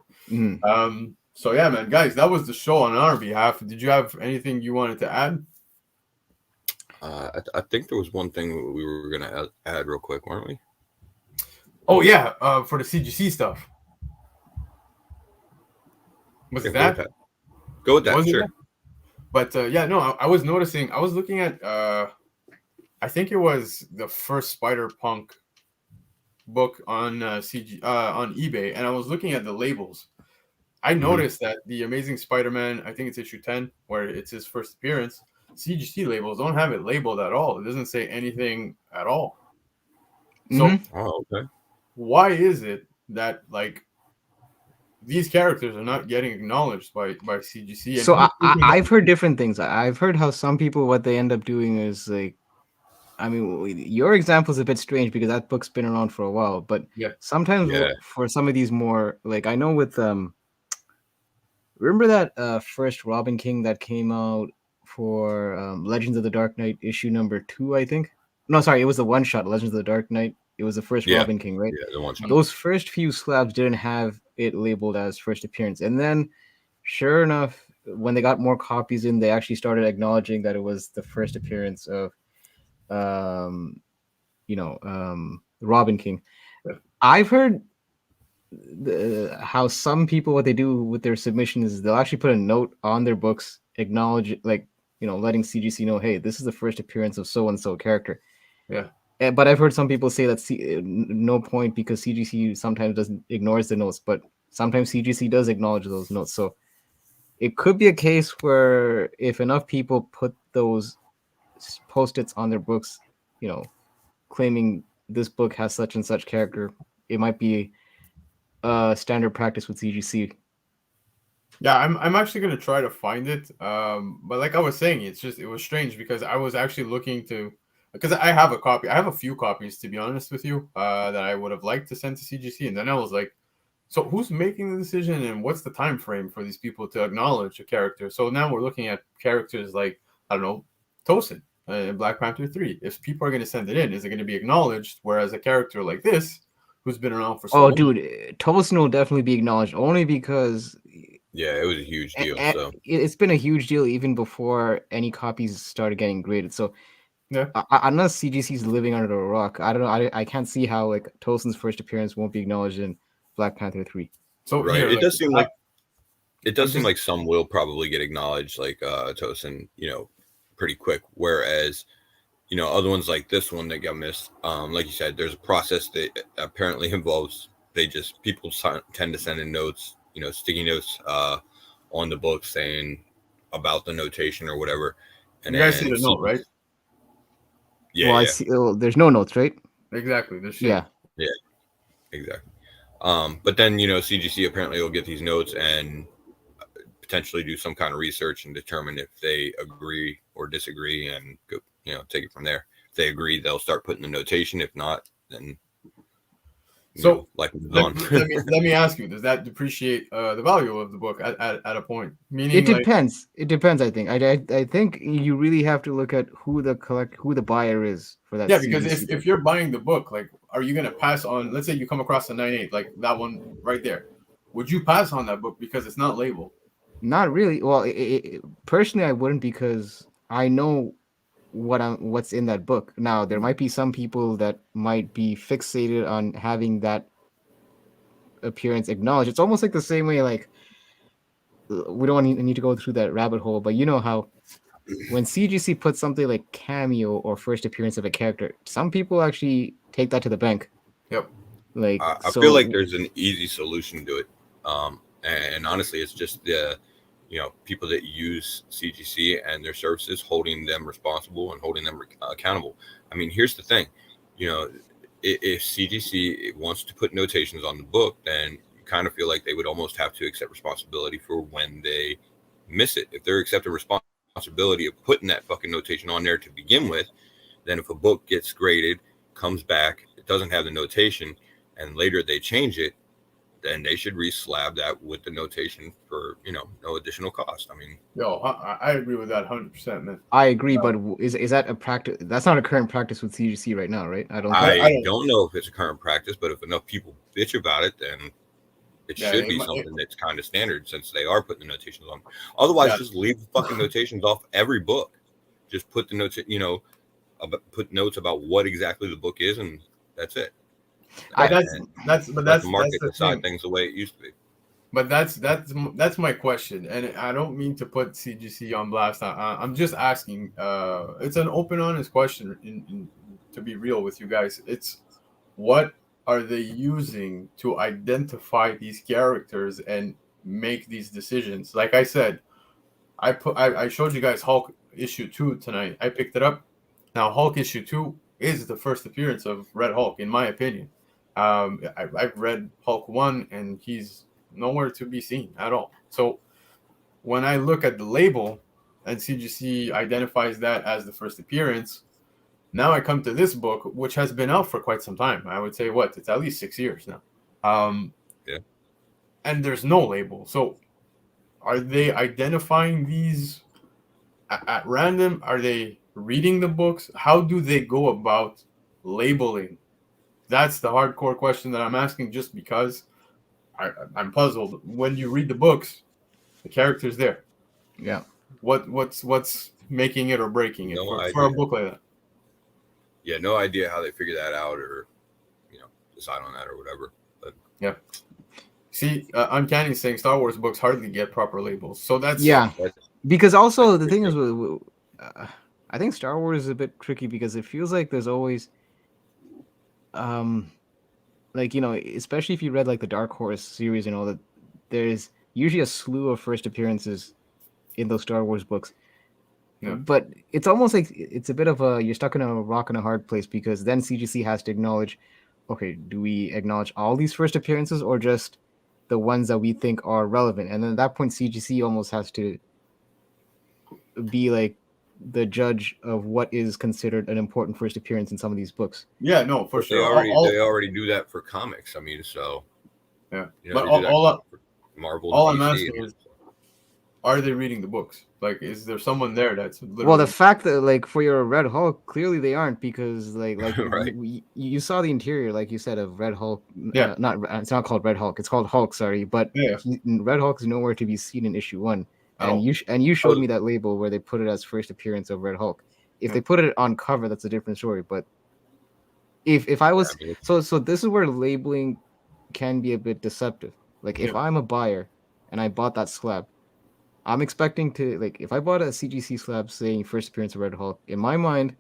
So yeah, man, guys, that was the show on our behalf. Did you have anything you wanted to add? I think there was one thing we were gonna add real quick, weren't we? Oh yeah, for the CGC stuff. Was it that? Go with that, sure. But yeah, no, I was noticing. I was looking at. I think it was the first Spider-Punk book on on eBay, and I was looking at the labels. I noticed that the Amazing Spider-Man, I think it's issue 10, where it's his first appearance. CGC labels don't have it labeled at all. It doesn't say anything at all. So, okay. Why is it that these characters are not getting acknowledged by CGC? So I've heard different things. I've heard how some people, what they end up doing is your example is a bit strange because that book's been around for a while, but sometimes for some of these more, I know with remember that first Robin King that came out for Legends of the Dark Knight issue number 2, I think. No, sorry, it was the one shot Legends of the Dark Knight. It was the first Robin King, right? Yeah, the one shot. Those first few slabs didn't have it labeled as first appearance, and then sure enough, when they got more copies in, they actually started acknowledging that it was the first appearance of Robin King. I've heard how some people, what they do with their submission is they'll actually put a note on their books, acknowledge letting CGC know, hey, this is the first appearance of so and so character. Yeah. But I've heard some people say that no point, because CGC sometimes ignores the notes, but sometimes CGC does acknowledge those notes. So it could be a case where if enough people put those post-its on their books, claiming this book has such and such character, it might be standard practice with CGC. Yeah, I'm actually gonna try to find it. But like I was saying, it was strange because I was actually looking to, because I have a copy. I have a few copies, to be honest with you, that I would have liked to send to CGC, and then I was like, so who's making the decision, and what's the time frame for these people to acknowledge a character? So now we're looking at characters like, I don't know, Tosin in Black Panther 3. If people are going to send it in, is it going to be acknowledged? Whereas a character like this, who's been around for so long. Dude, Tosin will definitely be acknowledged, only because it was a huge deal. So it's been a huge deal even before any copies started getting graded. So yeah, unless CGC's living under a rock, I don't know. I can't see how Tosin's first appearance won't be acknowledged in Black Panther 3. So right, it does seem like some will probably get acknowledged, like Tosin, pretty quick. Whereas, other ones like this one that got missed, like you said, there's a process that apparently involves. People tend to send in notes, sticky notes on the book saying about the notation or whatever. And you guys see the note, right? Yeah. Well, I see. There's no notes, right? Exactly. Yeah, exactly. But then CGC apparently will get these notes and potentially do some kind of research and determine if they agree or disagree, and go, take it from there. If they agree, they'll start putting the notation. If not, then let me ask you: does that depreciate the value of the book at a point? Meaning, it depends. It depends. I think. I think you really have to look at who the buyer is for that. Yeah, because if you're buying the book, are you going to pass on? Let's say you come across a 9.8, like that one right there. Would you pass on that book because it's not labeled? Not really. Well, personally, I wouldn't, because I know what's in that book. Now, there might be some people that might be fixated on having that appearance acknowledged. It's almost like the same way, like, we don't need to go through that rabbit hole, but you know how when CGC puts something like cameo or first appearance of a character, some people actually take that to the bank. Yep. Like, I feel like there's an easy solution to it. And honestly, it's just the, people that use CGC and their services, holding them responsible and holding them accountable. I mean, here's the thing, if CGC wants to put notations on the book, then you kind of feel like they would almost have to accept responsibility for when they miss it. If they're accepting responsibility of putting that fucking notation on there to begin with, then if a book gets graded, comes back, it doesn't have the notation, and later they change it, then they should re-slab that with the notation for, no additional cost. I mean, I agree with that 100%, man. I agree, but is that a practice? That's not a current practice with CGC right now, right? I don't know if it's a current practice, but if enough people bitch about it, then it should be something that's kind of standard, since they are putting the notations on. Otherwise, just leave the fucking notations off every book. Just put the notes, put notes about what exactly the book is, and that's it. That's the market the decide thing. things the way it used to be. But that's my question, and I don't mean to put CGC on blast. I'm just asking. It's an open, honest question. To be real with you guys, it's what are they using to identify these characters and make these decisions? Like I said, I showed you guys Hulk issue 2 tonight. I picked it up. Now Hulk issue 2 is the first appearance of Red Hulk, in my opinion. I've read Hulk 1, and he's nowhere to be seen at all. So when I look at the label and CGC identifies that as the first appearance, now I come to this book, which has been out for quite some time. I would say it's at least 6 years now. And there's no label. So are they identifying these at random? Are they reading the books? How do they go about labeling? That's the hardcore question that I'm asking, just because I'm puzzled. When you read the books, the character's there. Yeah. What's making it or breaking it for a book like that? Yeah, no idea how they figure that out, or decide on that or whatever. But yeah. See, Uncanny saying Star Wars books hardly get proper labels. So that's because also the thing is, I think Star Wars is a bit tricky because it feels like there's always especially if you read like the Dark Horse series and all that, there's usually a slew of first appearances in those Star Wars books. Yeah. But it's almost like it's a bit of you're stuck in a rock and a hard place, because then CGC has to acknowledge, okay, do we acknowledge all these first appearances or just the ones that we think are relevant? And then at that point, CGC almost has to be like the judge of what is considered an important first appearance in some of these books. Yeah, no, for sure. They already do that for comics. I mean, so yeah. But Marvel. All I'm asking is, are they reading the books? Like, is there someone there that's literally... Well, the fact that, like, for your Red Hulk, clearly they aren't, because like right. you saw the interior, like you said, of Red Hulk. Yeah. It's not called Red Hulk. It's called Hulk. Sorry, but Red Hulk is nowhere to be seen in issue 1. And you showed me that label where they put it as first appearance of Red Hulk. If they put it on cover, that's a different story. But if I was so this is where labeling can be a bit deceptive. Like if I'm a buyer and I bought that slab, I'm expecting to, like, if I bought a CGC slab saying first appearance of Red Hulk, in my mind,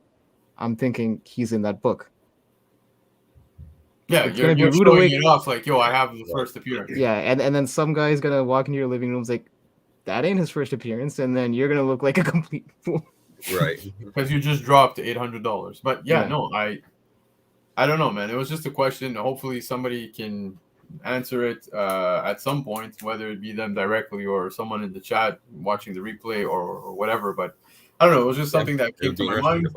I'm thinking he's in that book. Yeah, you're showing it off like, yo, I have the first appearance. Yeah, and then some guy's gonna walk into your living room, like, that ain't his first appearance, and then you're gonna look like a complete fool. Right. Because you just dropped $800. But no, I don't know, man. It was just a question. Hopefully somebody can answer it at some point, whether it be them directly or someone in the chat watching the replay or whatever. But I don't know. It was just something that came to my mind.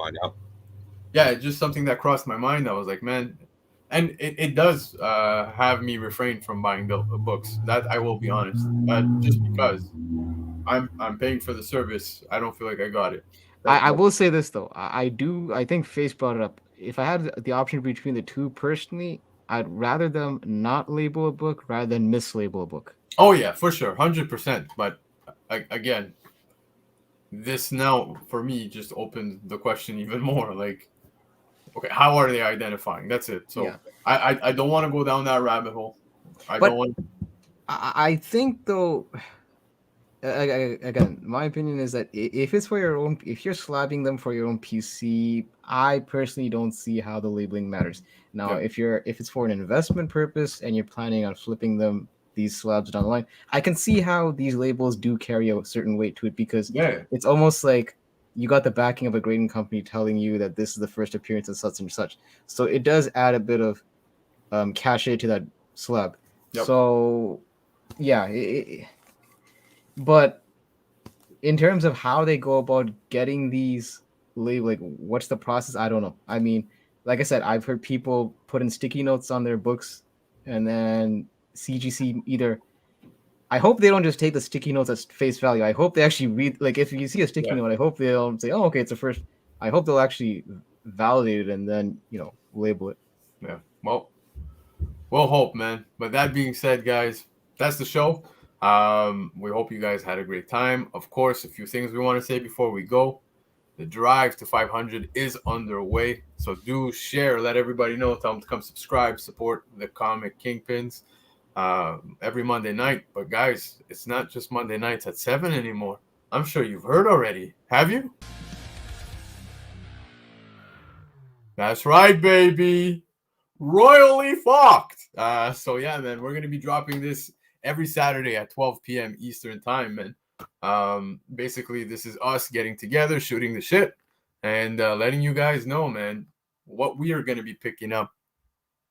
Yeah, it's just something that crossed my mind. I was like, man, and it does have me refrain from buying books. That I will be honest. Just because I'm paying for the service, I don't feel like I got it. I will say this though. I think Face brought it up. If I had the option between the two personally, I'd rather them not label a book rather than mislabel a book. Oh yeah, for sure, 100%. But again, this now for me just opened the question even more. Like, okay, how are they identifying? That's it. So I don't want to go down that rabbit hole. I But don't want. I think though, again, my opinion is that if it's for your own, if you're slabbing them for your own PC, I personally don't see how the labeling matters. Now, Yeah. if it's for an investment purpose and you're planning on flipping them these slabs down the line, I can see how these labels do carry a certain weight to it because Yeah. it's almost like you got the backing of a grading company telling you that this is the first appearance of such and such. So it does add a bit of cachet to that slab. Yep. So yeah, but in terms of how they go about getting these like what's the process, I don't know. I mean, like I said, I've heard people put in sticky notes on their books and then CGC either, I hope they don't just take the sticky notes as face value. I hope they actually read, like if you see a sticky note, I hope they'll say, oh, okay, it's a first. I hope they'll actually validate it and then label it. Yeah. Well, we'll hope, man. But that being said, guys, that's the show. We hope you guys had a great time. Of course, a few things we want to say before we go. The drive to 500 is underway. So do share, let everybody know, tell them to come subscribe, support the Comic Kingpins every Monday night. But guys, it's not just Monday nights at 7 anymore. I'm sure you've heard already. Have you? That's right, baby. Royally fucked. So yeah, man, we're gonna be dropping this every Saturday at 12 p.m. Eastern time, man. Basically, this is us getting together, shooting the shit, and letting you guys know, man, what we are gonna be picking up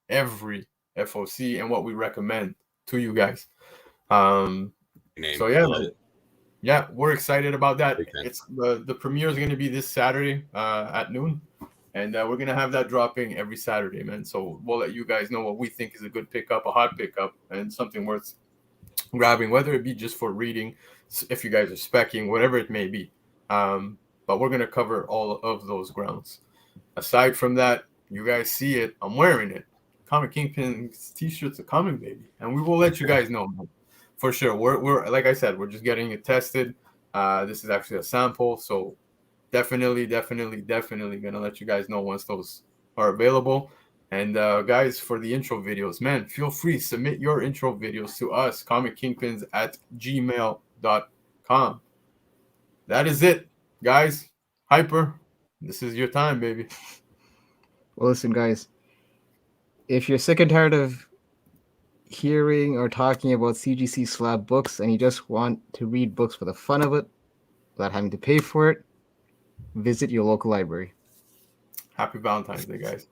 every FOC and what we recommend to you guys. So yeah, man. Yeah, we're excited about that. It's the premiere is gonna be this Saturday at noon. And we're going to have that dropping every Saturday, man. So we'll let you guys know what we think is a good pickup, a hot pickup, and something worth grabbing, whether it be just for reading, if you guys are speccing, whatever it may be. But we're going to cover all of those grounds. Aside from that, you guys see it. I'm wearing it. Comic Kingpins t-shirts are coming, baby. And we will let you guys know, man. For sure. We're like I said, we're just getting it tested. This is actually a sample, so definitely gonna let you guys know once those are available. And guys, for the intro videos, man, feel free, submit your intro videos to us, comickingpins@gmail.com. That is it, guys. Hyper, this is your time, baby. Well, listen, guys, if you're sick and tired of hearing or talking about CGC slab books and you just want to read books for the fun of it without having to pay for it, visit your local library. Happy Valentine's Day, guys.